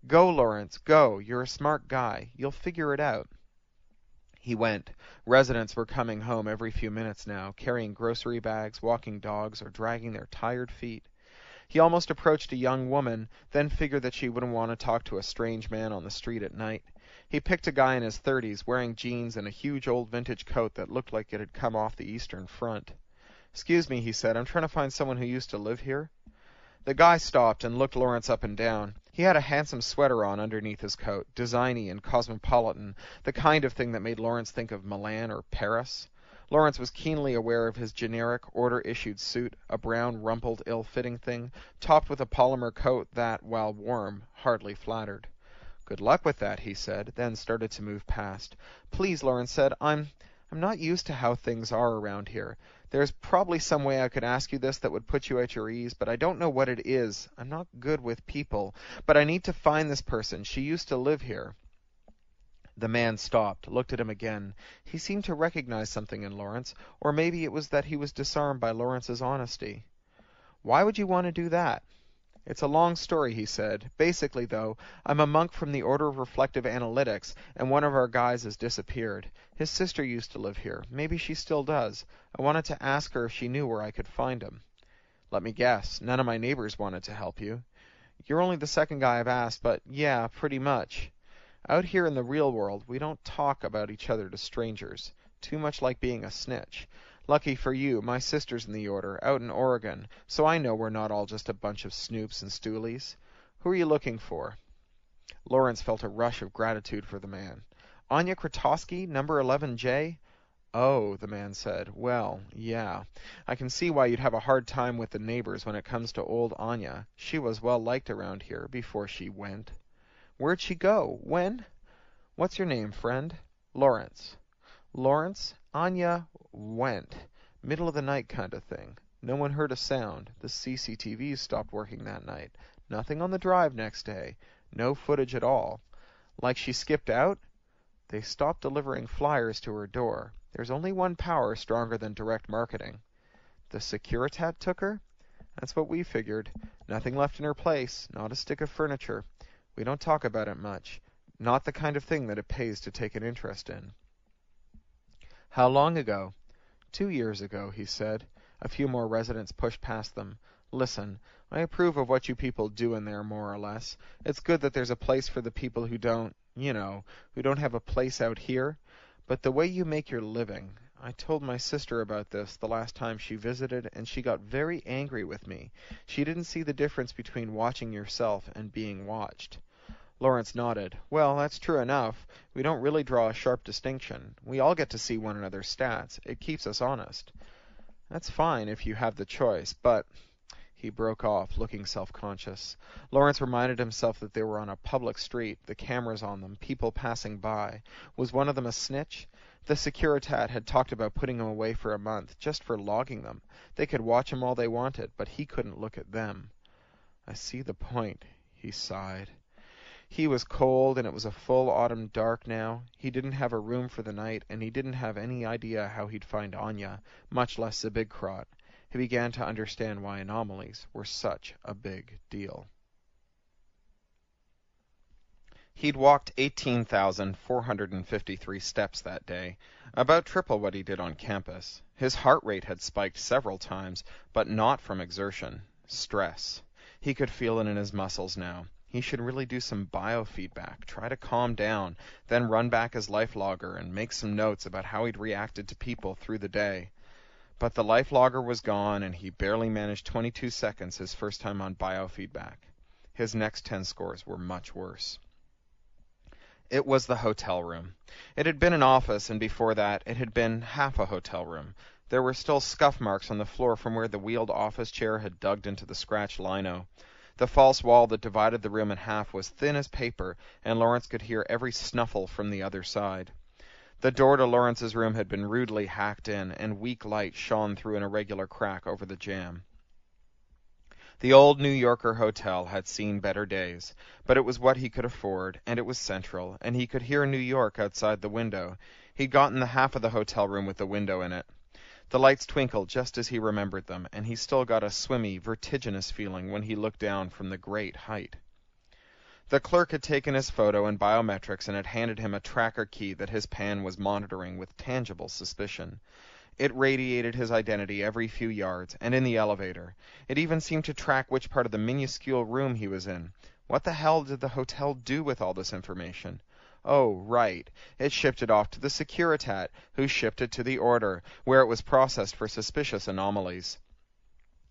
go, Lawrence, go. You're a smart guy. You'll figure it out. He went. Residents were coming home every few minutes now, carrying grocery bags, walking dogs, or dragging their tired feet. He almost approached a young woman, then figured that she wouldn't want to talk to a strange man on the street at night. He picked a guy in his 30s, wearing jeans and a huge old vintage coat that looked like it had come off the Eastern Front. "Excuse me," he said, "I'm trying to find someone who used to live here." The guy stopped and looked Lawrence up and down. He had a handsome sweater on underneath his coat, designy and cosmopolitan, the kind of thing that made Lawrence think of Milan or Paris. Lawrence was keenly aware of his generic, order-issued suit, a brown, rumpled, ill-fitting thing, topped with a polymer coat that, while warm, hardly flattered. "Good luck with that," he said, then started to move past. "Please," Lawrence said, I'm not used to how things are around here. There's probably some way I could ask you this that would put you at your ease, but I don't know what it is. I'm not good with people, but I need to find this person. She used to live here." The man stopped, looked at him again. He seemed to recognize something in Lawrence, or maybe it was that he was disarmed by Lawrence's honesty. "Why would you want to do that?" It's a long story, he said. Basically, though, I'm a monk from the Order of Reflective Analytics, and one of our guys has disappeared. His sister used to live here. Maybe she still does. I wanted to ask her if she knew where I could find him. Let me guess. None of my neighbors wanted to help you. You're only the second guy I've asked, but yeah, pretty much. Out here in the real world, we don't talk about each other to strangers. Too much like being a snitch. Lucky for you, my sister's in the Order, out in Oregon, so I know we're not all just a bunch of snoops and stoolies. Who are you looking for? Lawrence felt a rush of gratitude for the man. Anya Kratosky, number 11J? Oh, the man said. Well, yeah. I can see why you'd have a hard time with the neighbors when it comes to old Anya. She was well liked around here before she went. Where'd she go? When? What's your name, friend? Lawrence. Lawrence? Anya went. Middle of the night kind of thing. No one heard a sound. The CCTVs stopped working that night. Nothing on the drive next day. No footage at all. Like she skipped out? They stopped delivering flyers to her door. There's only one power stronger than direct marketing. The Securitat took her? That's what we figured. Nothing left in her place. Not a stick of furniture. We don't talk about it much. Not the kind of thing that it pays to take an interest in. How long ago? 2 years ago, he said. A few more residents pushed past them. Listen, I approve of what you people do in there, more or less. It's good that there's a place for the people who don't, who don't have a place out here. But the way you make your living, I told my sister about this the last time she visited, and she got very angry with me. She didn't see the difference between watching yourself and being watched. Lawrence nodded. Well, that's true enough. We don't really draw a sharp distinction. We all get to see one another's stats. It keeps us honest. That's fine if you have the choice, but... He broke off, looking self-conscious. Lawrence reminded himself that they were on a public street, the cameras on them, people passing by. Was one of them a snitch? The Securitat had talked about putting him away for a month, just for logging them. They could watch him all they wanted, but he couldn't look at them. I see the point, he sighed. He was cold, and it was a full autumn dark now. He didn't have a room for the night, and he didn't have any idea how he'd find Anya, much less the big crot. He began to understand why anomalies were such a big deal. He'd walked 18,453 steps that day, about triple what he did on campus. His heart rate had spiked several times, but not from exertion. Stress. He could feel it in his muscles now. He should really do some biofeedback, try to calm down, then run back his life logger and make some notes about how he'd reacted to people through the day. But the life logger was gone, and he barely managed 22 seconds his first time on biofeedback. His next 10 scores were much worse. It was the hotel room. It had been an office, and before that it had been half a hotel room. There were still scuff marks on the floor from where the wheeled office chair had dug into the scratched lino. The false wall that divided the room in half was thin as paper, and Lawrence could hear every snuffle from the other side. The door to Lawrence's room had been rudely hacked in, and weak light shone through an irregular crack over the jamb. The old New Yorker hotel had seen better days, but it was what he could afford, and it was central, and he could hear New York outside the window. He'd gotten the half of the hotel room with the window in it. The lights twinkled just as he remembered them, and he still got a swimmy, vertiginous feeling when he looked down from the great height. The clerk had taken his photo and biometrics and had handed him a tracker key that his pan was monitoring with tangible suspicion. It radiated his identity every few yards, and in the elevator. It even seemed to track which part of the minuscule room he was in. What the hell did the hotel do with all this information? Oh, right. It shipped it off to the Securitat, who shipped it to the Order, where it was processed for suspicious anomalies.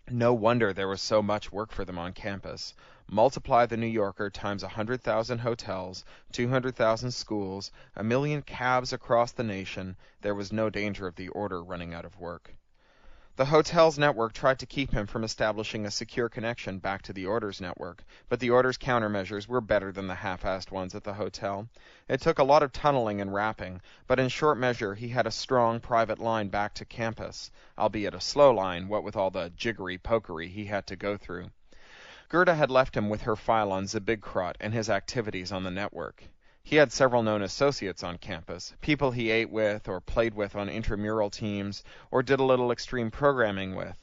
No wonder there was so much work for them on campus. Multiply the New Yorker times 100,000 hotels, 200,000 schools, 1 million cabs across the nation. There was no danger of the Order running out of work. The hotel's network tried to keep him from establishing a secure connection back to the Order's network, but the Order's countermeasures were better than the half-assed ones at the hotel. It took a lot of tunneling and wrapping, but in short measure he had a strong private line back to campus, albeit a slow line, what with all the jiggery-pokery he had to go through. Gerda had left him with her file on Zbigkrot and his activities on the network. He had several known associates on campus, people he ate with or played with on intramural teams or did a little extreme programming with.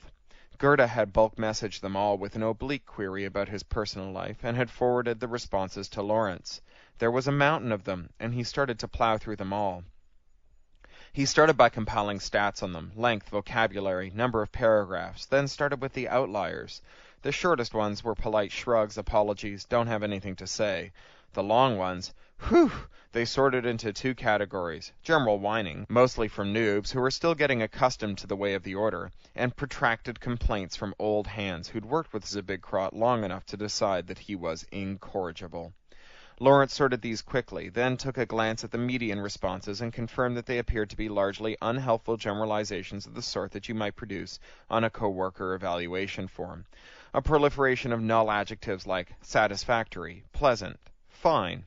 Gerda had bulk messaged them all with an oblique query about his personal life, and had forwarded the responses to Lawrence. There was a mountain of them, and he started to plow through them all. He started by compiling stats on them, length, vocabulary, number of paragraphs, then started with the outliers. The shortest ones were polite shrugs, apologies, don't have anything to say. The long ones, whew, they sorted into two categories: general whining, mostly from noobs who were still getting accustomed to the way of the order, and protracted complaints from old hands who'd worked with Zbigkrot long enough to decide that he was incorrigible. Lawrence sorted these quickly, then took a glance at the median responses and confirmed that they appeared to be largely unhelpful generalizations of the sort that you might produce on a coworker evaluation form. A proliferation of null adjectives like satisfactory, pleasant, fine.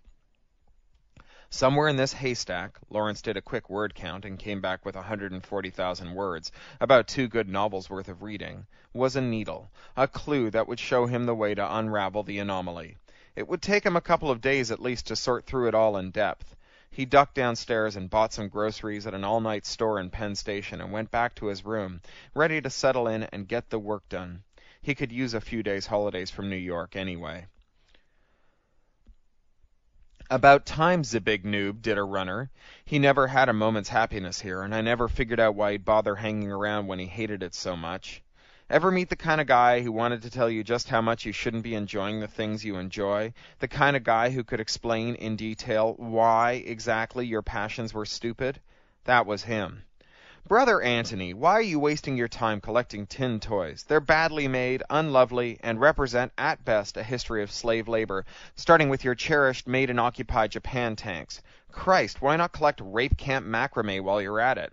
Somewhere in this haystack, Lawrence did a quick word count and came back with 140,000 words, about 2 good novels worth of reading, was a needle, a clue that would show him the way to unravel the anomaly. It would take him a couple of days at least to sort through it all in depth. He ducked downstairs and bought some groceries at an all-night store in Penn Station and went back to his room, ready to settle in and get the work done. He could use a few days' holidays from New York anyway. About time Zbig Noob did a runner. He never had a moment's happiness here, and I never figured out why he'd bother hanging around when he hated it so much. Ever meet the kind of guy who wanted to tell you just how much you shouldn't be enjoying the things you enjoy? The kind of guy who could explain in detail why exactly your passions were stupid? That was him. Brother Antony, why are you wasting your time collecting tin toys? They're badly made, unlovely, and represent, at best, a history of slave labor, starting with your cherished made-in-occupied Japan tanks. Christ, why not collect rape camp macrame while you're at it?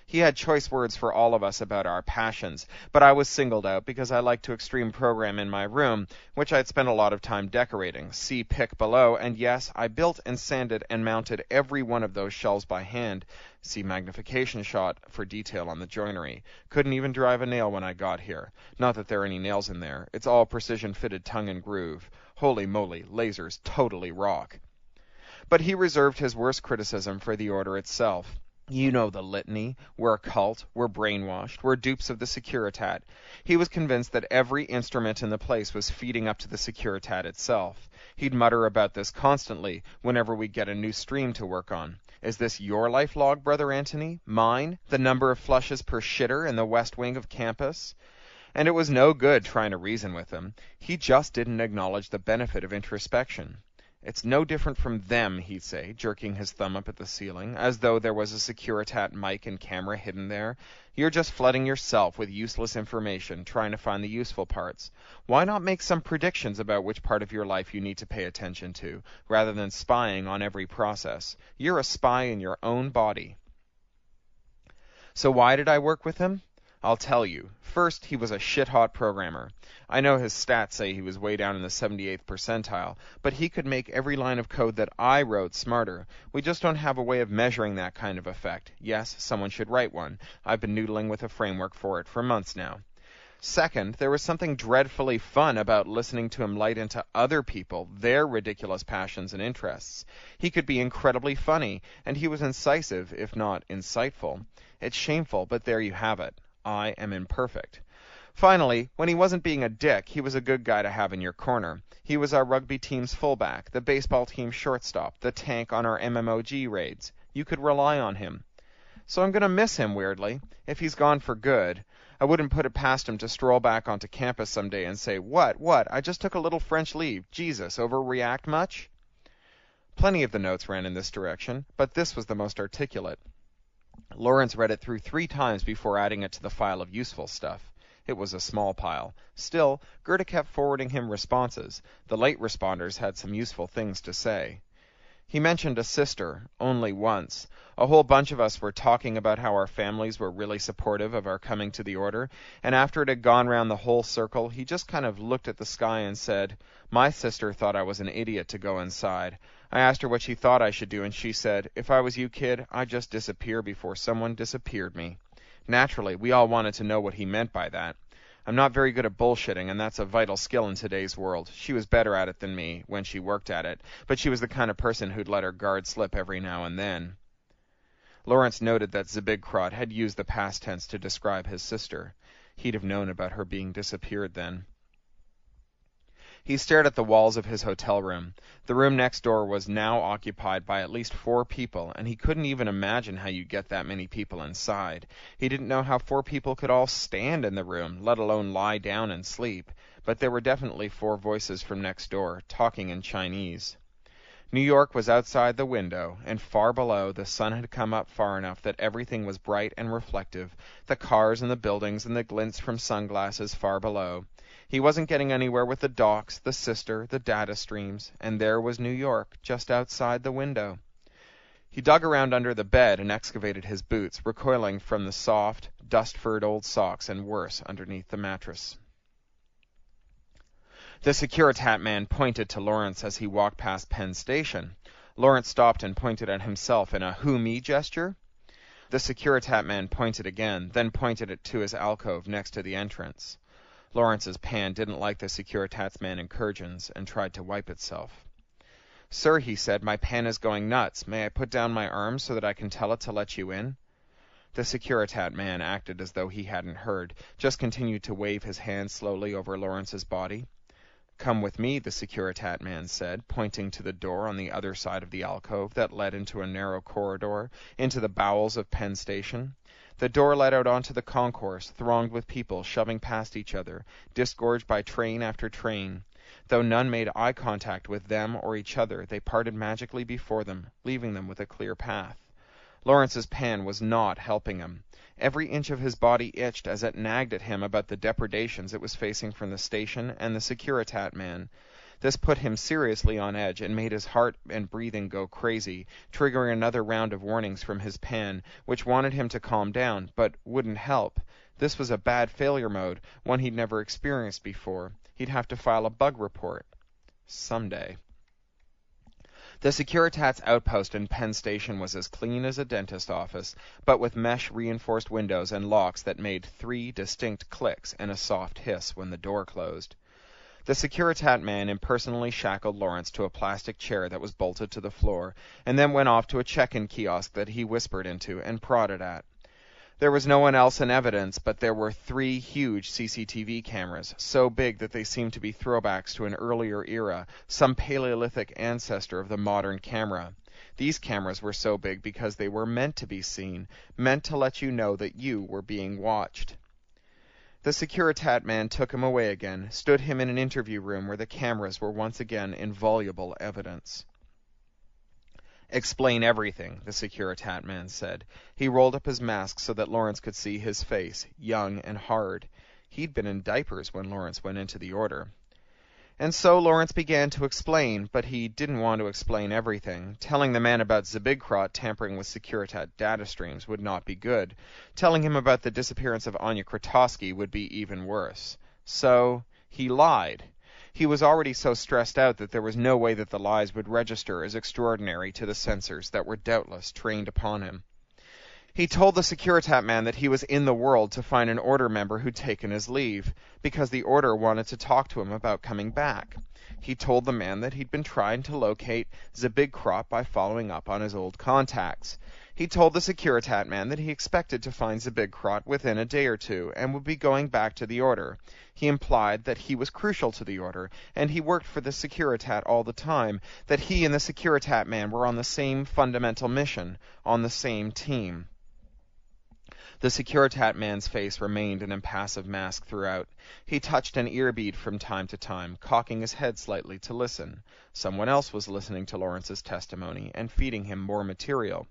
He had choice words for all of us about our passions, but I was singled out because I liked to extreme program in my room, which I'd spent a lot of time decorating. See pic below, and yes, I built and sanded and mounted every one of those shelves by hand. See magnification shot for detail on the joinery. Couldn't even drive a nail when I got here. Not that there are any nails in there. It's all precision-fitted tongue and groove. Holy moly, lasers totally rock. But he reserved his worst criticism for the order itself. You know the litany. We're a cult. We're brainwashed. We're dupes of the Securitat. He was convinced that every instrument in the place was feeding up to the Securitat itself. He'd mutter about this constantly whenever we get a new stream to work on. Is this your life log, Brother Antony? Mine? The number of flushes per shitter in the west wing of campus? And it was no good trying to reason with him. He just didn't acknowledge the benefit of introspection. It's no different from them, he'd say, jerking his thumb up at the ceiling, as though there was a Securitat mic and camera hidden there. You're just flooding yourself with useless information, trying to find the useful parts. Why not make some predictions about which part of your life you need to pay attention to, rather than spying on every process? You're a spy in your own body. So why did I work with him? I'll tell you. First, he was a shit-hot programmer. I know his stats say he was way down in the 78th percentile, but he could make every line of code that I wrote smarter. We just don't have a way of measuring that kind of effect. Yes, someone should write one. I've been noodling with a framework for it for months now. Second, there was something dreadfully fun about listening to him light into other people, their ridiculous passions and interests. He could be incredibly funny, and he was incisive, if not insightful. It's shameful, but there you have it. I am imperfect. Finally, when he wasn't being a dick, he was a good guy to have in your corner. He was our rugby team's fullback, the baseball team's shortstop, the tank on our MMOG raids. You could rely on him. So I'm going to miss him, weirdly. If he's gone for good, I wouldn't put it past him to stroll back onto campus someday and say, What? I just took a little French leave. Jesus, overreact much? Plenty of the notes ran in this direction, but this was the most articulate. Lawrence read it through 3 times before adding it to the file of useful stuff. It was a small pile. Still, Gerda kept forwarding him responses. The late responders had some useful things to say. He mentioned a sister, only once. A whole bunch of us were talking about how our families were really supportive of our coming to the order, and after it had gone round the whole circle, he just kind of looked at the sky and said, My sister thought I was an idiot to go inside. I asked her what she thought I should do, and she said, If I was you, kid, I'd just disappear before someone disappeared me. Naturally, we all wanted to know what he meant by that. I'm not very good at bullshitting, and that's a vital skill in today's world. She was better at it than me when she worked at it, but she was the kind of person who'd let her guard slip every now and then. Lawrence noted that Zbigkrot had used the past tense to describe his sister. He'd have known about her being disappeared then. He stared at the walls of his hotel room. The room next door was now occupied by at least 4 people, and he couldn't even imagine how you get that many people inside. He didn't know how 4 people could all stand in the room, let alone lie down and sleep, but there were definitely 4 voices from next door, talking in Chinese. New York was outside the window, and far below the sun had come up far enough that everything was bright and reflective, the cars and the buildings and the glints from sunglasses far below. He wasn't getting anywhere with the docks, the sister, the data streams, and there was New York just outside the window. He dug around under the bed and excavated his boots, recoiling from the soft, dust-furred old socks and worse underneath the mattress. The Securitat man pointed to Lawrence as he walked past Penn Station. Lawrence stopped and pointed at himself in a "who me" gesture. The Securitat man pointed again, then pointed it to his alcove next to the entrance. Lawrence's pan didn't like the Securitat's man incursions and tried to wipe itself. "Sir," he said, "my pan is going nuts. May I put down my arms so that I can tell it to let you in?" The Securitat man acted as though he hadn't heard, just continued to wave his hand slowly over Lawrence's body. "Come with me," the Securitat man said, pointing to the door on the other side of the alcove that led into a narrow corridor, into the bowels of Penn Station. The door led out onto the concourse, thronged with people shoving past each other, disgorged by train after train. Though none made eye contact with them or each other, they parted magically before them, leaving them with a clear path. Lawrence's pan was not helping him. Every inch of his body itched as it nagged at him about the depredations it was facing from the station and the Securitat man. This put him seriously on edge and made his heart and breathing go crazy, triggering another round of warnings from his pan, which wanted him to calm down, but wouldn't help. This was a bad failure mode, one he'd never experienced before. He'd have to file a bug report. Someday. The Securitat's outpost in Penn Station was as clean as a dentist office, but with mesh-reinforced windows and locks that made 3 distinct clicks and a soft hiss when the door closed. The Securitat man impersonally shackled Lawrence to a plastic chair that was bolted to the floor, and then went off to a check-in kiosk that he whispered into and prodded at. There was no one else in evidence, but there were 3 huge CCTV cameras, so big that they seemed to be throwbacks to an earlier era, some Paleolithic ancestor of the modern camera. These cameras were so big because they were meant to be seen, meant to let you know that you were being watched. The Securitat man took him away again, stood him in an interview room where the cameras were once again invaluable evidence. "Explain everything," the Securitat man said. He rolled up his mask so that Lawrence could see his face, young and hard. He'd been in diapers when Lawrence went into the order. And so Lawrence began to explain, but he didn't want to explain everything. Telling the man about Zabigkrot tampering with Securitat data streams would not be good. Telling him about the disappearance of Anya Krotowski would be even worse. So he lied. He was already so stressed out that there was no way that the lies would register as extraordinary to the censors that were doubtless trained upon him. He told the Securitat man that he was in the world to find an order member who'd taken his leave, because the order wanted to talk to him about coming back. He told the man that he'd been trying to locate Zabigkrot by following up on his old contacts. He told the Securitat man that he expected to find Zabigkrot within a day or 2, and would be going back to the order. He implied that he was crucial to the order, and he worked for the Securitat all the time, that he and the Securitat man were on the same fundamental mission, on the same team. The Securitat man's face remained an impassive mask throughout. He touched an ear bead from time to time, cocking his head slightly to listen. Someone else was listening to Lawrence's testimony and feeding him more material.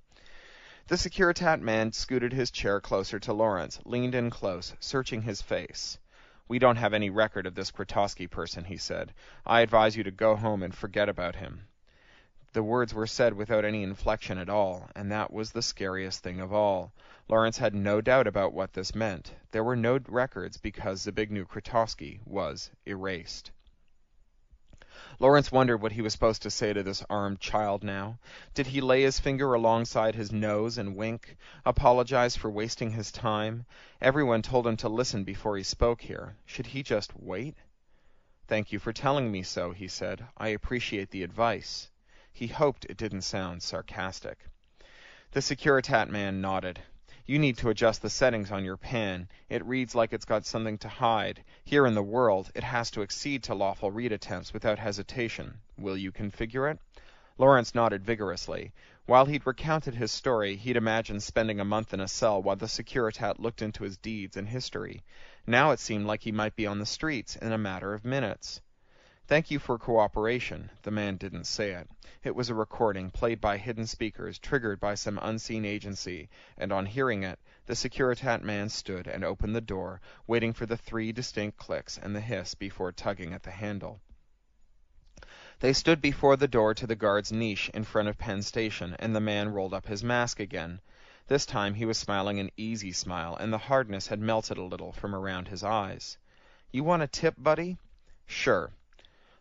The Securitat man scooted his chair closer to Lawrence, leaned in close, searching his face. "We don't have any record of this Krotowski person," he said. "I advise you to go home and forget about him." The words were said without any inflection at all, and that was the scariest thing of all. Lawrence had no doubt about what this meant. There were no records because Zbigniew Krotowski was erased. Lawrence wondered what he was supposed to say to this armed child now. Did he lay his finger alongside his nose and wink, apologize for wasting his time? Everyone told him to listen before he spoke here. Should he just wait? "Thank you for telling me so," he said. "I appreciate the advice." He hoped it didn't sound sarcastic. The Securitat man nodded. You need to adjust the settings on your pan. It reads like it's got something to hide. Here in the world, it has to accede to lawful read attempts without hesitation. Will you configure it?" Lawrence nodded vigorously. While he'd recounted his story, he'd imagined spending a month in a cell while the Securitat looked into his deeds and history. Now it seemed like he might be on the streets in a matter of minutes. "Thank you for cooperation." The man didn't say it. It was a recording played by hidden speakers, triggered by some unseen agency, and on hearing it, the Securitat man stood and opened the door, waiting for the 3 distinct clicks and the hiss before tugging at the handle. They stood before the door to the guard's niche in front of Penn Station, and the man rolled up his mask again. This time he was smiling an easy smile, and the hardness had melted a little from around his eyes. "You want a tip, buddy?" "Sure.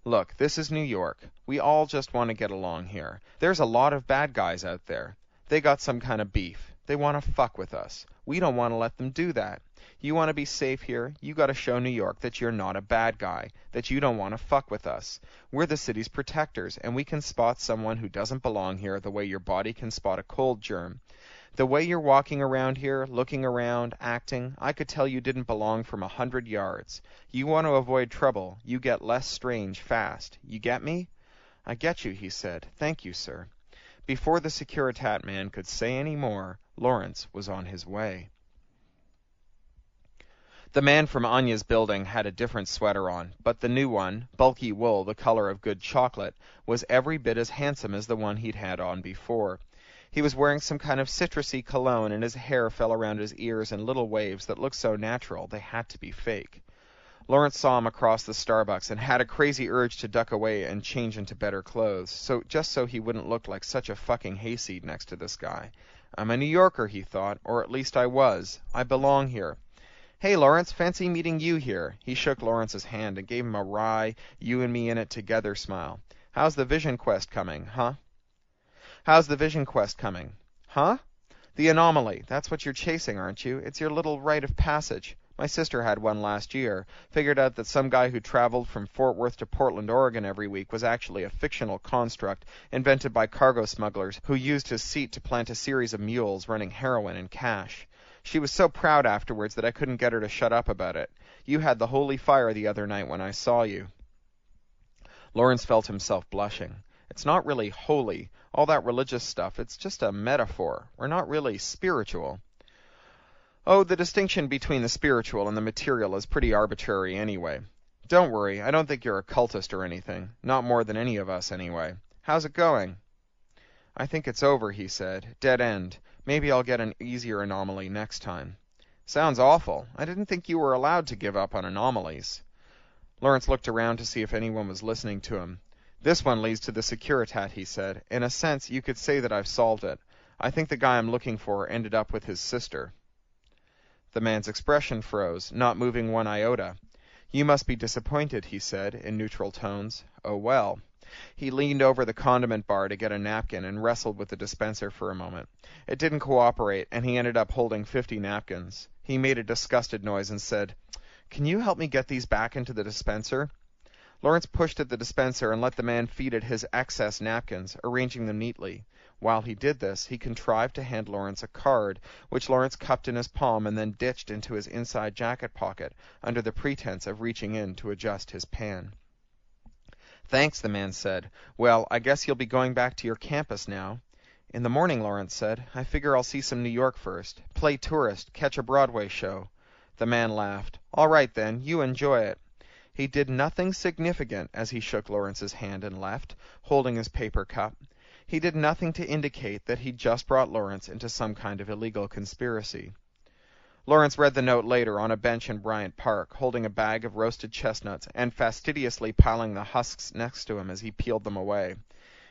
Look, this is New York. We all just want to get along here. There's a lot of bad guys out there. They got some kind of beef. They want to fuck with us. We don't want to let them do that. You want to be safe here, you got to show New York that you're not a bad guy, that you don't want to fuck with us. We're the city's protectors, and we can spot someone who doesn't belong here the way your body can spot a cold germ. The way you're walking around here, looking around, acting, I could tell you didn't belong from 100 yards. You want to avoid trouble. You get less strange fast. You get me?" "I get you," he said. "Thank you, sir." Before the Securitat man could say any more, Lawrence was on his way. The man from Anya's building had a different sweater on, but the new one, bulky wool the color of good chocolate, was every bit as handsome as the one he'd had on before. He was wearing some kind of citrusy cologne, and his hair fell around his ears in little waves that looked so natural they had to be fake. Lawrence saw him across the Starbucks and had a crazy urge to duck away and change into better clothes, just so he wouldn't look like such a fucking hayseed next to this guy. "I'm a New Yorker," he thought, "or at least I was. I belong here. Hey, Lawrence, fancy meeting you here." He shook Lawrence's hand and gave him a wry, you-and-me-in-it-together smile. "How's the Vision Quest coming, huh?" "How's the Vision Quest coming? Huh? The anomaly. That's what you're chasing, aren't you? It's your little rite of passage. My sister had one last year. Figured out that some guy who traveled from Fort Worth to Portland, Oregon every week was actually a fictional construct invented by cargo smugglers who used his seat to plant a series of mules running heroin and cash. She was so proud afterwards that I couldn't get her to shut up about it. You had the holy fire the other night when I saw you." Lawrence felt himself blushing. "It's not really holy. All that religious stuff, it's just a metaphor. We're not really spiritual." "Oh, the distinction between the spiritual and the material is pretty arbitrary anyway. Don't worry, I don't think you're a cultist or anything. Not more than any of us, anyway. How's it going?" "I think it's over," he said. "Dead end. Maybe I'll get an easier anomaly next time." "Sounds awful. I didn't think you were allowed to give up on anomalies." Lawrence looked around to see if anyone was listening to him. "This one leads to the Securitat," he said. "In a sense, you could say that I've solved it. I think the guy I'm looking for ended up with his sister." The man's expression froze, not moving one iota. "You must be disappointed," he said, in neutral tones. "Oh, well." He leaned over the condiment bar to get a napkin and wrestled with the dispenser for a moment. It didn't cooperate, and he ended up holding 50 napkins. He made a disgusted noise and said, "Can you help me get these back into the dispenser?" Lawrence pushed at the dispenser and let the man feed it his excess napkins, arranging them neatly. While he did this, he contrived to hand Lawrence a card, which Lawrence cupped in his palm and then ditched into his inside jacket pocket, under the pretense of reaching in to adjust his pan. "Thanks," the man said. "Well, I guess you'll be going back to your campus now." "In the morning," Lawrence said. "I figure I'll see some New York first. Play tourist, catch a Broadway show." The man laughed. "All right, then. You enjoy it." He did nothing significant as he shook Lawrence's hand and left, holding his paper cup. He did nothing to indicate that he'd just brought Lawrence into some kind of illegal conspiracy. Lawrence read the note later on a bench in Bryant Park, holding a bag of roasted chestnuts and fastidiously piling the husks next to him as he peeled them away.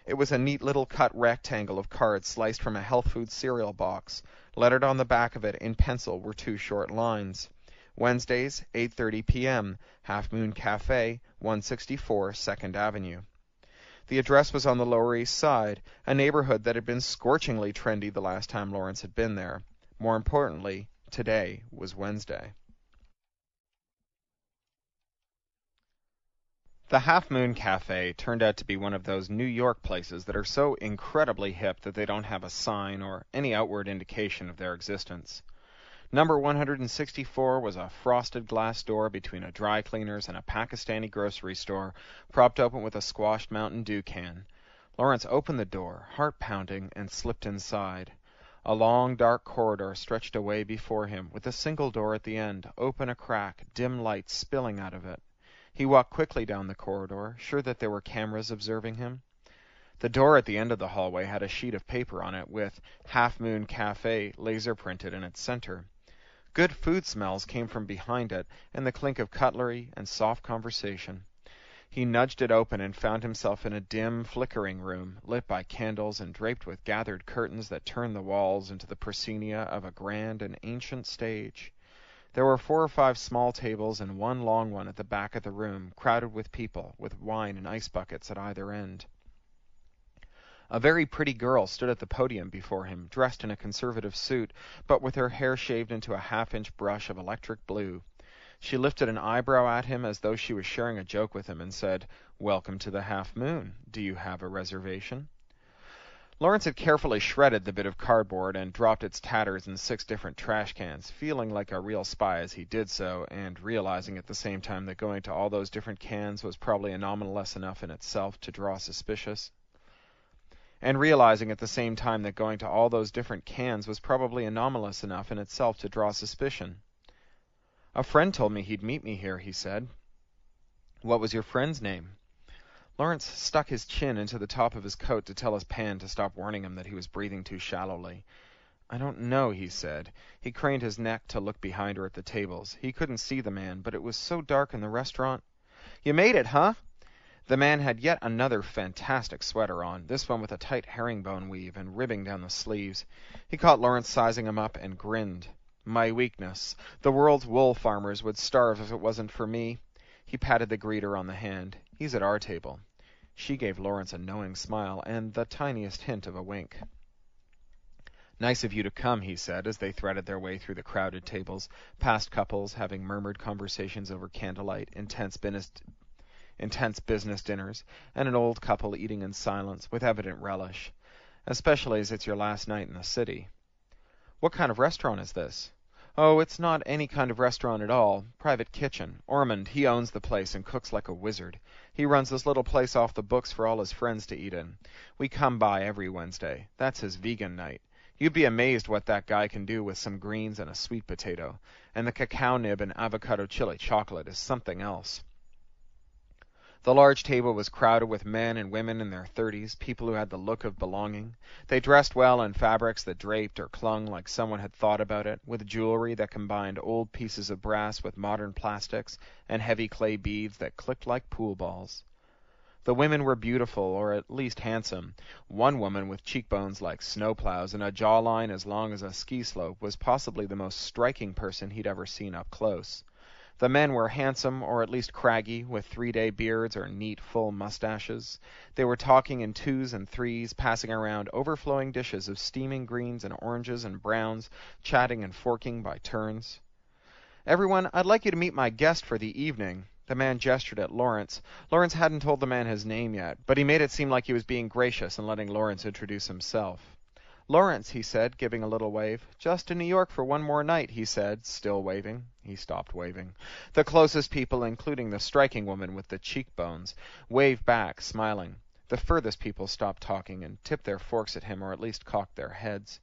It was a neat little cut rectangle of cards sliced from a health food cereal box. Lettered on the back of it in pencil were 2 short lines. Wednesdays, 8:30 p.m., Half Moon Cafe, 164 2nd Avenue. The address was on the Lower East Side, a neighborhood that had been scorchingly trendy the last time Lawrence had been there. More importantly, today was Wednesday. The Half Moon Cafe turned out to be one of those New York places that are so incredibly hip that they don't have a sign or any outward indication of their existence. Number 164 was a frosted glass door between a dry cleaner's and a Pakistani grocery store, propped open with a squashed Mountain Dew can. Lawrence opened the door, heart pounding, and slipped inside. A long, dark corridor stretched away before him, with a single door at the end, open a crack, dim light spilling out of it. He walked quickly down the corridor, sure that there were cameras observing him. The door at the end of the hallway had a sheet of paper on it with Half Moon Cafe laser printed in its center. Good food smells came from behind it, and the clink of cutlery and soft conversation. He nudged it open and found himself in a dim, flickering room, lit by candles and draped with gathered curtains that turned the walls into the proscenia of a grand and ancient stage. There were 4 or 5 small tables and one long one at the back of the room, crowded with people, with wine and ice buckets at either end. A very pretty girl stood at the podium before him, dressed in a conservative suit, but with her hair shaved into a half-inch brush of electric blue. She lifted an eyebrow at him as though she was sharing a joke with him and said, "Welcome to the Half Moon. Do you have a reservation?" Lawrence had carefully shredded the bit of cardboard and dropped its tatters in 6 different trash cans, feeling like a real spy as he did so, and realizing at the same time that going to all those different cans was probably anomalous enough in itself to draw suspicion. "A friend told me he'd meet me here," he said. "What was your friend's name?" Lawrence stuck his chin into the top of his coat to tell his pan to stop warning him that he was breathing too shallowly. "I don't know," he said. He craned his neck to look behind her at the tables. He couldn't see the man, but it was so dark in the restaurant. "You made it, huh?" The man had yet another fantastic sweater on, this one with a tight herringbone weave and ribbing down the sleeves. He caught Lawrence sizing him up and grinned. "My weakness. The world's wool farmers would starve if it wasn't for me." He patted the greeter on the hand. "He's at our table." She gave Lawrence a knowing smile and the tiniest hint of a wink. "Nice of you to come," he said, as they threaded their way through the crowded tables, past couples having murmured conversations over candlelight, intense business dinners, and an old couple eating in silence, with evident relish, especially as it's your last night in the city. "What kind of restaurant is this?" "Oh, it's not any kind of restaurant at all. Private kitchen. Ormond, he owns the place and cooks like a wizard. He runs this little place off the books for all his friends to eat in. We come by every Wednesday. That's his vegan night. You'd be amazed what that guy can do with some greens and a sweet potato. And the cacao nib and avocado chili chocolate is something else." The large table was crowded with men and women in their 30s, people who had the look of belonging. They dressed well in fabrics that draped or clung like someone had thought about it, with jewelry that combined old pieces of brass with modern plastics, and heavy clay beads that clicked like pool balls. The women were beautiful, or at least handsome. One woman with cheekbones like snowplows and a jawline as long as a ski slope was possibly the most striking person he'd ever seen up close. The men were handsome, or at least craggy, with 3-day beards or neat, full mustaches. They were talking in 2s and 3s, passing around overflowing dishes of steaming greens and oranges and browns, chatting and forking by turns. "Everyone, I'd like you to meet my guest for the evening." The man gestured at Lawrence. Lawrence hadn't told the man his name yet, but he made it seem like he was being gracious and letting Lawrence introduce himself. "Lawrence," he said, giving a little wave. "Just in New York for one more night," he said, still waving. He stopped waving. The closest people, including the striking woman with the cheekbones, waved back, smiling. The furthest people stopped talking and tipped their forks at him, or at least cocked their heads.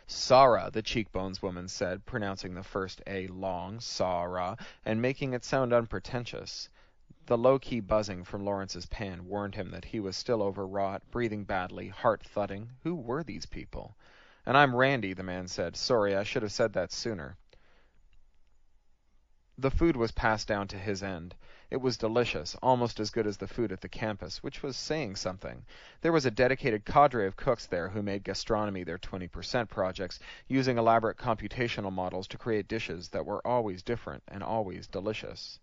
"Sarah," the cheekbones woman said, pronouncing the first A long, Sarah, and making it sound unpretentious. The low-key buzzing from Lawrence's pan warned him that he was still overwrought, breathing badly, heart thudding. Who were these people? "And I'm Randy," the man said. "Sorry, I should have said that sooner." The food was passed down to his end. It was delicious, almost as good as the food at the campus, which was saying something. There was a dedicated cadre of cooks there who made gastronomy their 20% projects, using elaborate computational models to create dishes that were always different and always delicious.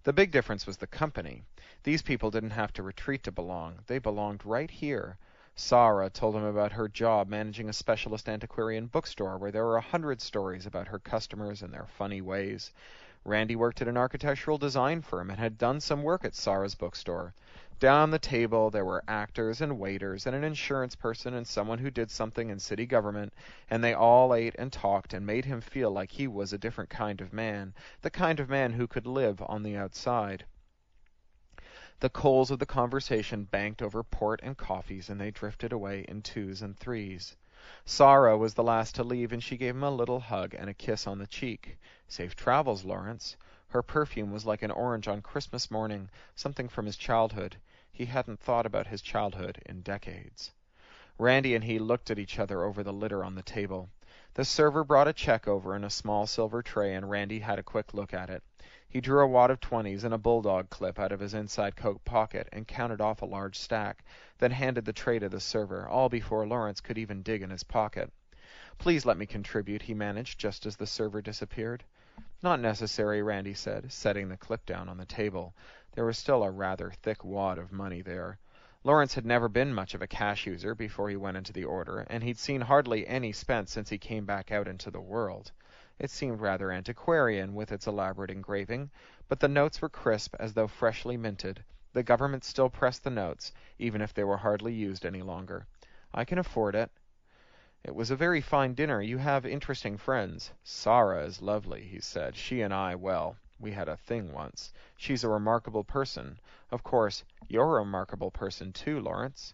The big difference was the company. These people didn't have to retreat to belong. They belonged right here. Sarah told him about her job managing a specialist antiquarian bookstore where there were 100 stories about her customers and their funny ways. Randy worked at an architectural design firm and had done some work at Sarah's bookstore. Down the table there were actors and waiters and an insurance person and someone who did something in city government, and they all ate and talked and made him feel like he was a different kind of man, the kind of man who could live on the outside. The coals of the conversation banked over port and coffees, and they drifted away in twos and threes. Sarah was the last to leave, and she gave him a little hug and a kiss on the cheek. "Safe travels, Lawrence." Her perfume was like an orange on Christmas morning, something from his childhood. He hadn't thought about his childhood in decades. Randy and he looked at each other over the litter on the table. The server brought a check over in a small silver tray, and Randy had a quick look at it. He drew a wad of 20s and a bulldog clip out of his inside coat pocket and counted off a large stack, then handed the tray to the server, all before Lawrence could even dig in his pocket. "Please let me contribute," he managed, just as the server disappeared. "Not necessary," Randy said, setting the clip down on the table. There was still a rather thick wad of money there. Lawrence had never been much of a cash user before he went into the order, and he'd seen hardly any spent since he came back out into the world. It seemed rather antiquarian with its elaborate engraving, but the notes were crisp as though freshly minted. The government still pressed the notes, even if they were hardly used any longer. "I can afford it." "It was a very fine dinner. You have interesting friends." "Sarah is lovely," he said. "She and I, well, we had a thing once. She's a remarkable person. Of course, you're a remarkable person too, Lawrence."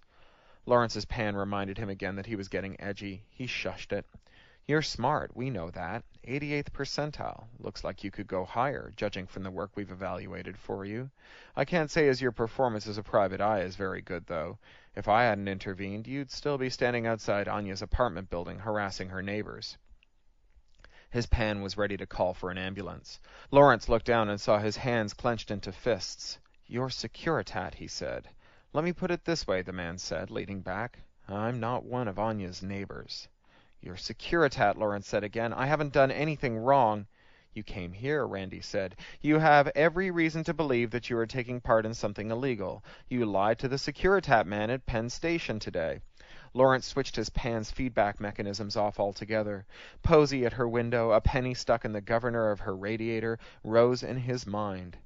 Lawrence's pan reminded him again that he was getting edgy. He shushed it. "You're smart, we know that. 88th percentile. Looks like you could go higher, judging from the work we've evaluated for you. I can't say as your performance as a private eye is very good, though. If I hadn't intervened, you'd still be standing outside Anya's apartment building harassing her neighbors." His pan was ready to call for an ambulance. Lawrence looked down and saw his hands clenched into fists. "You're Securitat," he said. "Let me put it this way," the man said, leaning back. "I'm not one of Anya's neighbors." "You're Securitat," Lawrence said again. "I haven't done anything wrong." "You came here," Randy said. "You have every reason to believe that you are taking part in something illegal. You lied to the Securitat man at Penn Station today." Lawrence switched his pan's feedback mechanisms off altogether. Posy at her window, a penny stuck in the governor of her radiator, rose in his mind.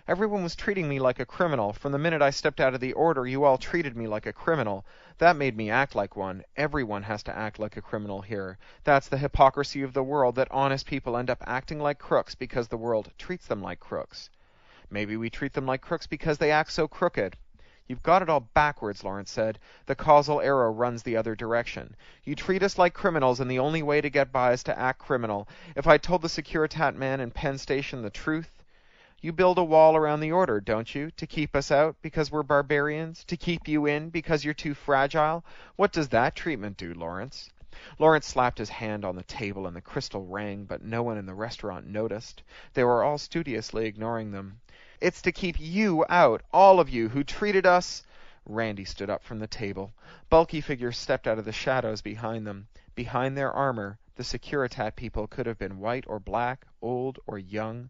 "Everyone was treating me like a criminal. From the minute I stepped out of the order, you all treated me like a criminal. That made me act like one. Everyone has to act like a criminal here. That's the hypocrisy of the world, that honest people end up acting like crooks because the world treats them like crooks. Maybe we treat them like crooks because they act so crooked." "You've got it all backwards," Lawrence said. "The causal arrow runs the other direction. You treat us like criminals, and the only way to get by is to act criminal. If I told the Securitat man in Penn Station the truth—" "You build a wall around the order, don't you, to keep us out because we're barbarians, to keep you in because you're too fragile? What does that treatment do, Lawrence?" Lawrence slapped his hand on the table and the crystal rang, but no one in the restaurant noticed. They were all studiously ignoring them. "It's to keep you out, all of you who treated us—" Randy stood up from the table. Bulky figures stepped out of the shadows behind them. Behind their armor, the Securitat people could have been white or black, old or young.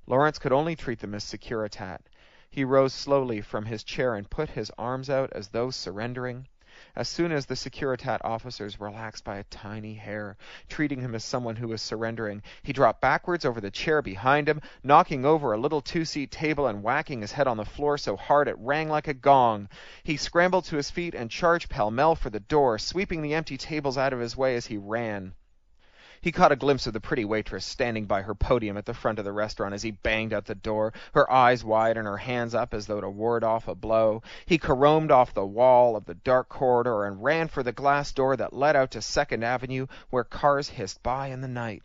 Lawrence could only treat them as Securitat. He rose slowly from his chair and put his arms out as though surrendering. As soon as the Securitat officers relaxed by a tiny hair, treating him as someone who was surrendering, he dropped backwards over the chair behind him, knocking over a little two-seat table and whacking his head on the floor so hard it rang like a gong. He scrambled to his feet and charged pell-mell for the door, sweeping the empty tables out of his way as he ran. He caught a glimpse of the pretty waitress standing by her podium at the front of the restaurant as he banged out the door, her eyes wide and her hands up as though to ward off a blow. He caromed off the wall of the dark corridor and ran for the glass door that led out to 2nd Avenue, where cars hissed by in the night.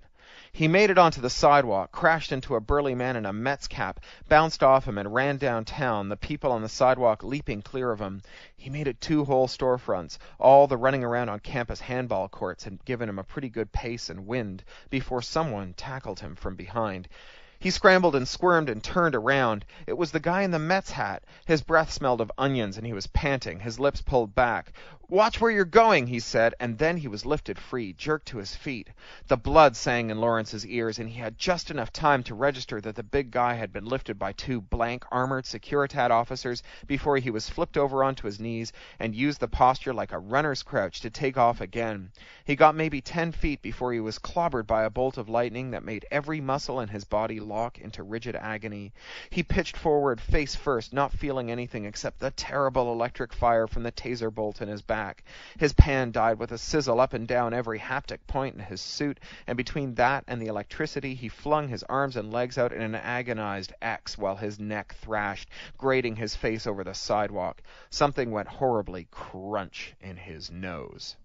He made it onto the sidewalk, crashed into a burly man in a Mets cap, bounced off him, and ran downtown, the people on the sidewalk leaping clear of him. He made it 2 whole storefronts. All the running around on campus handball courts had given him a pretty good pace and wind before someone tackled him from behind. He scrambled and squirmed and turned around. It was the guy in the Mets hat. His breath smelled of onions, and he was panting, his lips pulled back. "Watch where you're going," he said, and then he was lifted free, jerked to his feet. The blood sang in Lawrence's ears, and he had just enough time to register that the big guy had been lifted by two blank, armored Securitat officers before he was flipped over onto his knees and used the posture like a runner's crouch to take off again. He got maybe 10 feet before he was clobbered by a bolt of lightning that made every muscle in his body lock into rigid agony. He pitched forward face first, not feeling anything except the terrible electric fire from the taser bolt in his back. His pan died with a sizzle up and down every haptic point in his suit, and between that and the electricity he flung his arms and legs out in an agonized X while his neck thrashed, grating his face over the sidewalk. Something went horribly crunch in his nose.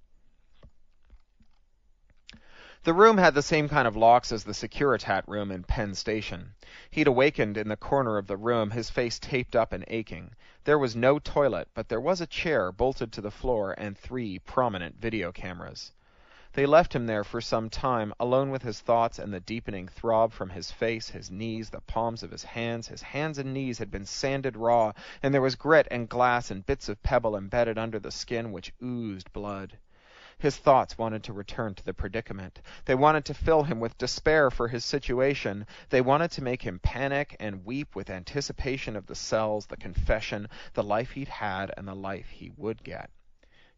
The room had the same kind of locks as the Securitat room in Penn Station. He'd awakened in the corner of the room, his face taped up and aching. There was no toilet, but there was a chair bolted to the floor and 3 prominent video cameras. They left him there for some time, alone with his thoughts and the deepening throb from his face, his knees, the palms of his hands. His hands and knees had been sanded raw, and there was grit and glass and bits of pebble embedded under the skin which oozed blood. His thoughts wanted to return to the predicament. They wanted to fill him with despair for his situation. They wanted to make him panic and weep with anticipation of the cells, the confession, the life he'd had, and the life he would get.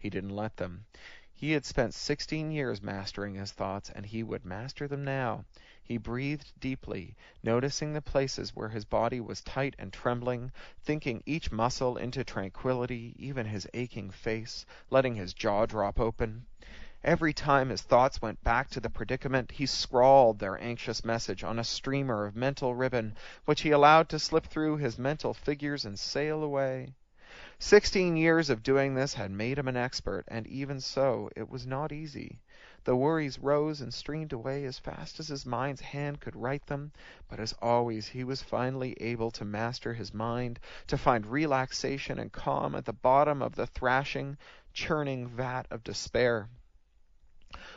He didn't let them. He had spent 16 years mastering his thoughts, and he would master them now. He breathed deeply, noticing the places where his body was tight and trembling, thinking each muscle into tranquility, even his aching face, letting his jaw drop open. Every time his thoughts went back to the predicament, he scrawled their anxious message on a streamer of mental ribbon, which he allowed to slip through his mental figures and sail away. 16 years of doing this had made him an expert, and even so, it was not easy. The worries rose and streamed away as fast as his mind's hand could write them, but as always he was finally able to master his mind, to find relaxation and calm at the bottom of the thrashing, churning vat of despair.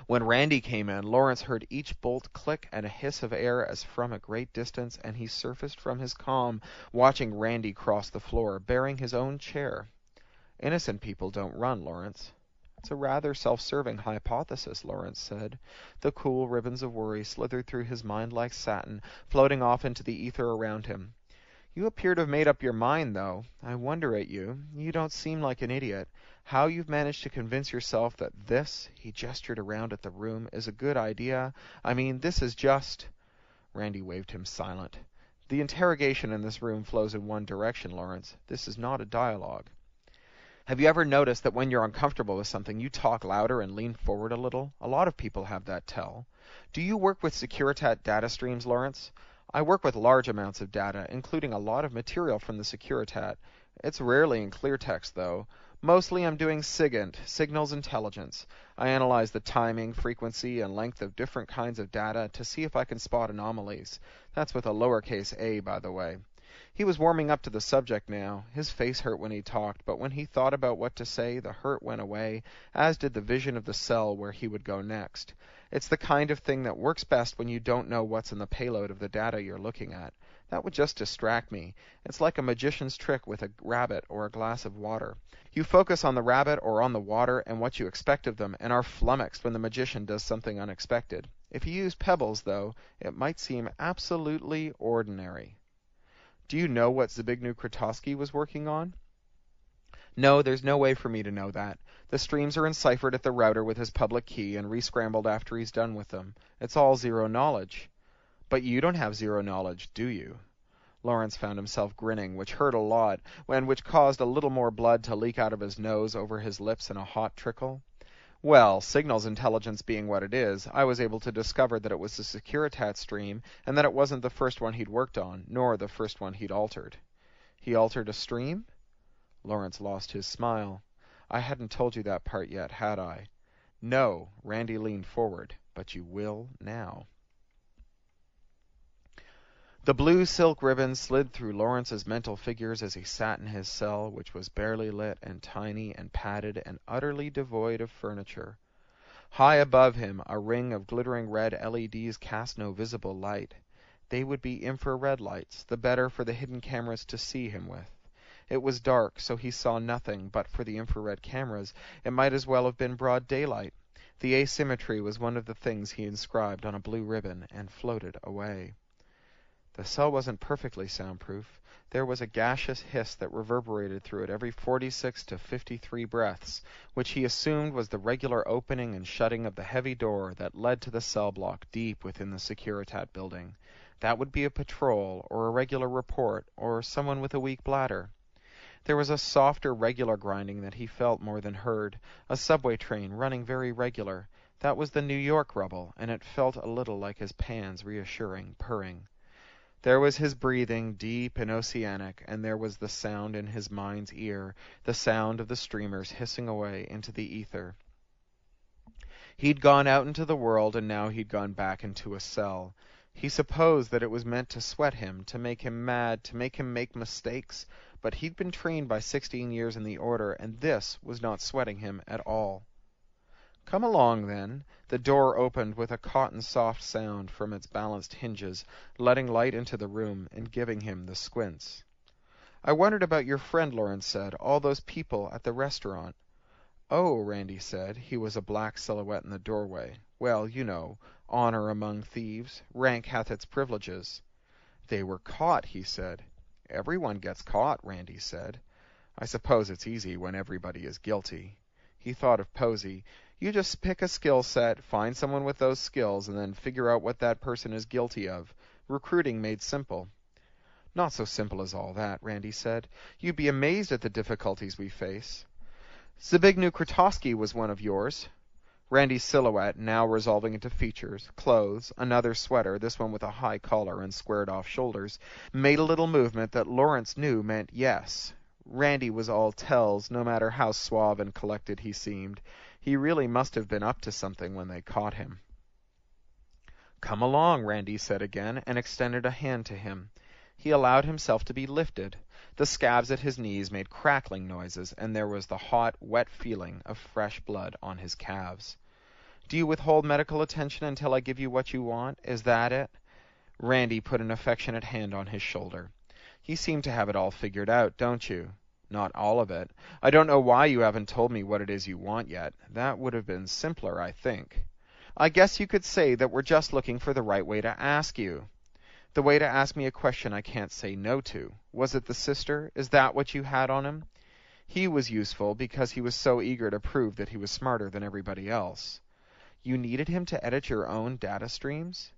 When Randy came in, Lawrence heard each bolt click and a hiss of air as from a great distance, and he surfaced from his calm, watching Randy cross the floor, bearing his own chair. Innocent people don't run, Lawrence. It's a rather self-serving hypothesis, Lawrence said. The cool ribbons of worry slithered through his mind like satin, floating off into the ether around him. You appear to have made up your mind, though. I wonder at you. You don't seem like an idiot. How you've managed to convince yourself that this, he gestured around at the room, is a good idea. I mean, this is just... Randy waved him silent. The interrogation in this room flows in one direction, Lawrence. This is not a dialogue. Have you ever noticed that when you're uncomfortable with something, you talk louder and lean forward a little? A lot of people have that tell. Do you work with Securitat data streams, Lawrence? I work with large amounts of data, including a lot of material from the Securitat. It's rarely in clear text, though. Mostly I'm doing SIGINT, signals intelligence. I analyze the timing, frequency, and length of different kinds of data to see if I can spot anomalies. That's with a lowercase a, by the way. He was warming up to the subject now. His face hurt when he talked, but when he thought about what to say, the hurt went away, as did the vision of the cell where he would go next. It's the kind of thing that works best when you don't know what's in the payload of the data you're looking at. That would just distract me. It's like a magician's trick with a rabbit or a glass of water. You focus on the rabbit or on the water and what you expect of them, and are flummoxed when the magician does something unexpected. If you use pebbles, though, it might seem absolutely ordinary. Do you know what Zbigniew Krotowski was working on? No, there's no way for me to know that. The streams are enciphered at the router with his public key and re-scrambled after he's done with them. It's all zero knowledge. But you don't have zero knowledge, do you? Lawrence found himself grinning, which hurt a lot, and which caused a little more blood to leak out of his nose over his lips in a hot trickle. Well, signals intelligence being what it is, I was able to discover that it was the Securitat stream, and that it wasn't the first one he'd worked on, nor the first one he'd altered. He altered a stream? Lawrence lost his smile. I hadn't told you that part yet, had I? No, Randy leaned forward, but you will now. The blue silk ribbon slid through Lawrence's mental figures as he sat in his cell, which was barely lit and tiny and padded and utterly devoid of furniture. High above him, a ring of glittering red LEDs cast no visible light. They would be infrared lights, the better for the hidden cameras to see him with. It was dark, so he saw nothing, but for the infrared cameras it might as well have been broad daylight. The asymmetry was one of the things he inscribed on a blue ribbon and floated away. The cell wasn't perfectly soundproof. There was a gaseous hiss that reverberated through it every 46 to 53 breaths, which he assumed was the regular opening and shutting of the heavy door that led to the cell block deep within the Securitat building. That would be a patrol, or a regular report, or someone with a weak bladder. There was a softer, regular grinding that he felt more than heard, a subway train running very regular. That was the New York rubble, and it felt a little like his pan's reassuring purring. There was his breathing, deep and oceanic, and there was the sound in his mind's ear, the sound of the streamers hissing away into the ether. He'd gone out into the world, and now he'd gone back into a cell. He supposed that it was meant to sweat him, to make him mad, to make him make mistakes, but he'd been trained by 16 years in the Order, and this was not sweating him at all. "Come along, then." The door opened with a cotton-soft sound from its balanced hinges, letting light into the room and giving him the squints. "I wondered about your friend," Lawrence said. "All those people at the restaurant." "Oh," Randy said. He was a black silhouette in the doorway. "Well, you know, honor among thieves. Rank hath its privileges." "They were caught," he said. "Everyone gets caught," Randy said. "I suppose it's easy when everybody is guilty." He thought of Posey. You just pick a skill set, find someone with those skills, and then figure out what that person is guilty of. Recruiting made simple. "Not so simple as all that," Randy said. "You'd be amazed at the difficulties we face." "Zbigniew Krotowski was one of yours." Randy's silhouette, now resolving into features, clothes, another sweater, this one with a high collar and squared-off shoulders, made a little movement that Lawrence knew meant yes. Randy was all tells, no matter how suave and collected he seemed. He really must have been up to something when they caught him. "Come along," Randy said again, and extended a hand to him. He allowed himself to be lifted. The scabs at his knees made crackling noises, and there was the hot, wet feeling of fresh blood on his calves. "Do you withhold medical attention until I give you what you want? Is that it?" Randy put an affectionate hand on his shoulder. "You seem to have it all figured out, don't you?" "Not all of it. I don't know why you haven't told me what it is you want yet. That would have been simpler, I think." "I guess you could say that we're just looking for the right way to ask you." "The way to ask me a question I can't say no to. Was it the sister? Is that what you had on him?" He was useful because he was so eager to prove that he was smarter than everybody else. "You needed him to edit your own data streams?"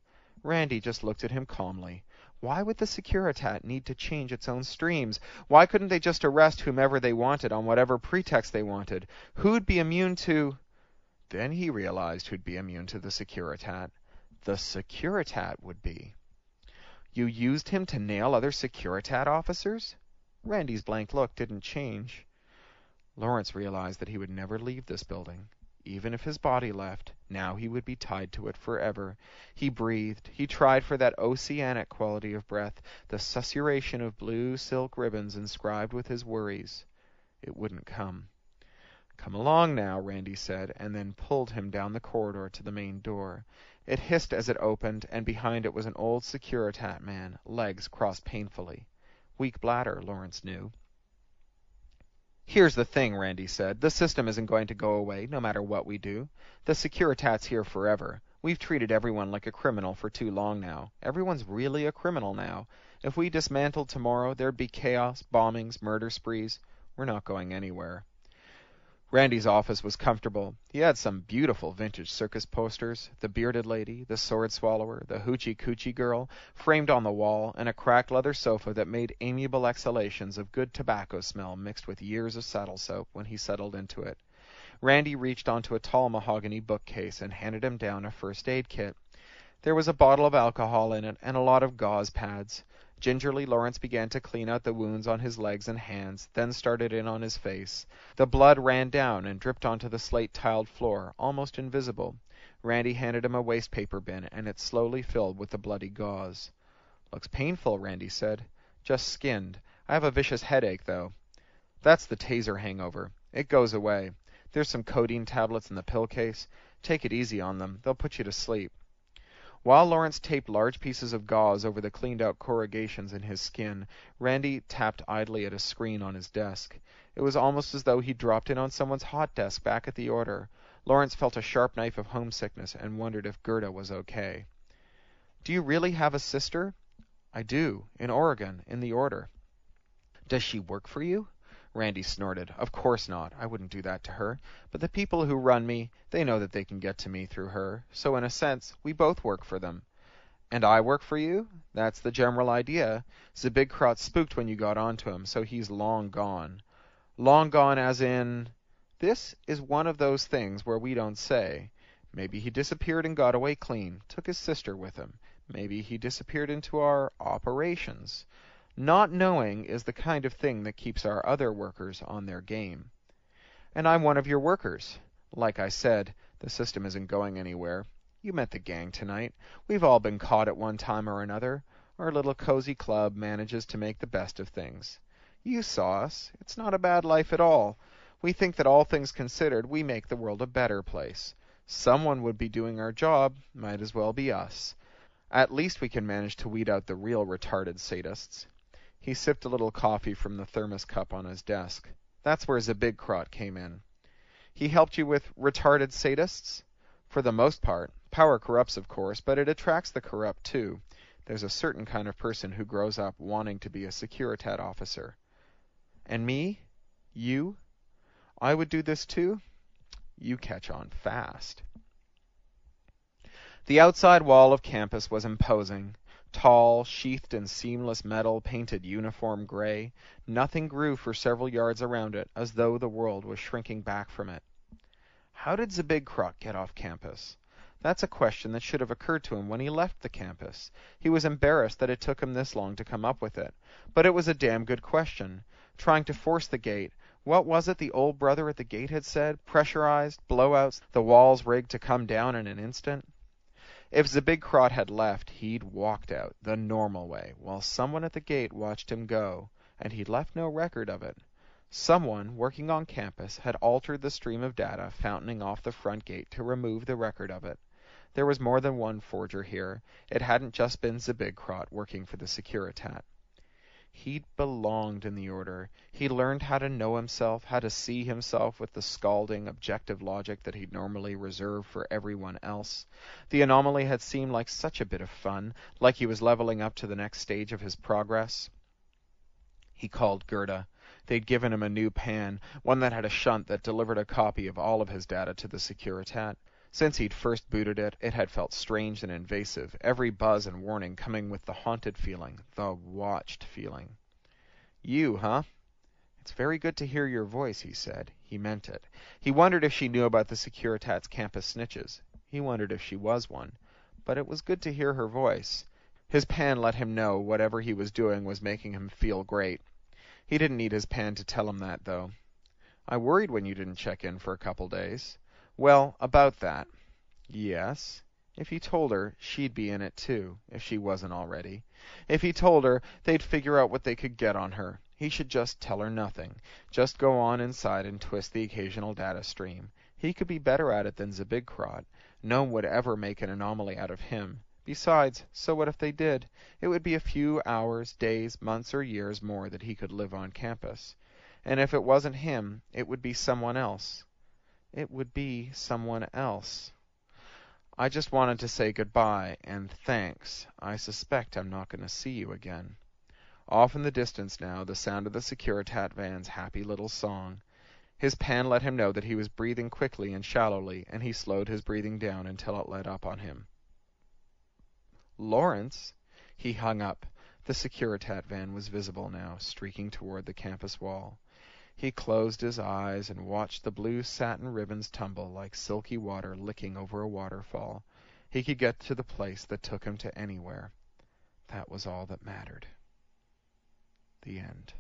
Randy just looked at him calmly. Why would the Securitat need to change its own streams? Why couldn't they just arrest whomever they wanted on whatever pretext they wanted? Who'd be immune to... Then he realized who'd be immune to the Securitat. The Securitat would be. "You used him to nail other Securitat officers?" Randy's blank look didn't change. Lawrence realized that he would never leave this building. Even if his body left, now he would be tied to it forever. He breathed. He tried for that oceanic quality of breath, the susurration of blue silk ribbons inscribed with his worries. It wouldn't come. "Come along now," Randy said, and then pulled him down the corridor to the main door. It hissed as it opened, and behind it was an old Securitat man, legs crossed painfully. Weak bladder, Lawrence knew. "Here's the thing," Randy said. "The system isn't going to go away, no matter what we do. The Securitat's here forever. We've treated everyone like a criminal for too long now. Everyone's really a criminal now. If we dismantled tomorrow, there'd be chaos, bombings, murder sprees. We're not going anywhere." Randy's office was comfortable. He had some beautiful vintage circus posters, the bearded lady, the sword swallower, the hoochie-coochie girl, framed on the wall, and a cracked leather sofa that made amiable exhalations of good tobacco smell mixed with years of saddle soap when he settled into it. Randy reached onto a tall mahogany bookcase and handed him down a first aid kit. There was a bottle of alcohol in it and a lot of gauze pads. Gingerly, Lawrence began to clean out the wounds on his legs and hands, then started in on his face. The blood ran down and dripped onto the slate-tiled floor, almost invisible. Randy handed him a waste paper bin, and it slowly filled with the bloody gauze. "Looks painful," Randy said. "Just skinned. I have a vicious headache, though." "That's the taser hangover. It goes away. There's some codeine tablets in the pill case. Take it easy on them. They'll put you to sleep." While Lawrence taped large pieces of gauze over the cleaned-out corrugations in his skin, Randy tapped idly at a screen on his desk. It was almost as though he'd dropped in on someone's hot desk back at the order. Lawrence felt a sharp knife of homesickness and wondered if Gerda was okay. "Do you really have a sister?" "I do, in Oregon, in the order." "Does she work for you?" Randy snorted. "Of course not. I wouldn't do that to her. But the people who run me, they know that they can get to me through her. So in a sense, we both work for them." "And I work for you?" "That's the general idea. Zbigkrot spooked when you got onto him, so he's long gone." "Long gone as in—" "This is one of those things where we don't say. Maybe he disappeared and got away clean, took his sister with him. Maybe he disappeared into our operations. Not knowing is the kind of thing that keeps our other workers on their game." "And I'm one of your workers. Like I said, the system isn't going anywhere. You met the gang tonight. We've all been caught at one time or another. Our little cozy club manages to make the best of things. You saw us. It's not a bad life at all. We think that all things considered, we make the world a better place. Someone would be doing our job. Might as well be us. At least we can manage to weed out the real retarded sadists." He sipped a little coffee from the thermos cup on his desk. "That's where Zbigkrot came in." "He helped you with retarded sadists?" "For the most part. Power corrupts, of course, but it attracts the corrupt, too. There's a certain kind of person who grows up wanting to be a Securitat officer." "And me? You? I would do this, too?" "You catch on fast." The outside wall of campus was imposing. Tall, sheathed in seamless metal, painted uniform gray. Nothing grew for several yards around it, as though the world was shrinking back from it. How did Zbigkrot get off campus? That's a question that should have occurred to him when he left the campus. He was embarrassed that it took him this long to come up with it. But it was a damn good question. Trying to force the gate. What was it the old brother at the gate had said? Pressurized, blowouts, the walls rigged to come down in an instant? If Zbigkrot had left, he'd walked out, the normal way, while someone at the gate watched him go, and he'd left no record of it. Someone, working on campus, had altered the stream of data fountaining off the front gate to remove the record of it. There was more than one forger here. It hadn't just been Zbigkrot working for the Securitat. He'd belonged in the order. He learned how to know himself, how to see himself with the scalding, objective logic that he'd normally reserve for everyone else. The anomaly had seemed like such a bit of fun, like he was leveling up to the next stage of his progress. He called Gerda. They'd given him a new pan, one that had a shunt that delivered a copy of all of his data to the Securitat. Since he'd first booted it, it had felt strange and invasive, every buzz and warning coming with the haunted feeling, the watched feeling. "You, huh?" "It's very good to hear your voice," he said. He meant it. He wondered if she knew about the Securitat's campus snitches. He wondered if she was one. But it was good to hear her voice. His pan let him know whatever he was doing was making him feel great. He didn't need his pan to tell him that, though. "I worried when you didn't check in for a couple days." "Well, about that." "Yes?" If he told her, she'd be in it too, if she wasn't already. If he told her, they'd figure out what they could get on her. He should just tell her nothing. Just go on inside and twist the occasional data stream. He could be better at it than Zbigkrot. No one would ever make an anomaly out of him. Besides, so what if they did? It would be a few hours, days, months, or years more that he could live on campus. And if it wasn't him, it would be someone else. It would be someone else. "I just wanted to say goodbye, and thanks. I suspect I'm not going to see you again." Off in the distance now, the sound of the Securitat van's happy little song. His pan let him know that he was breathing quickly and shallowly, and he slowed his breathing down until it let up on him. "Lawrence?" He hung up. The Securitat van was visible now, streaking toward the campus wall. He closed his eyes and watched the blue satin ribbons tumble like silky water licking over a waterfall. He could get to the place that took him to anywhere. That was all that mattered. The end.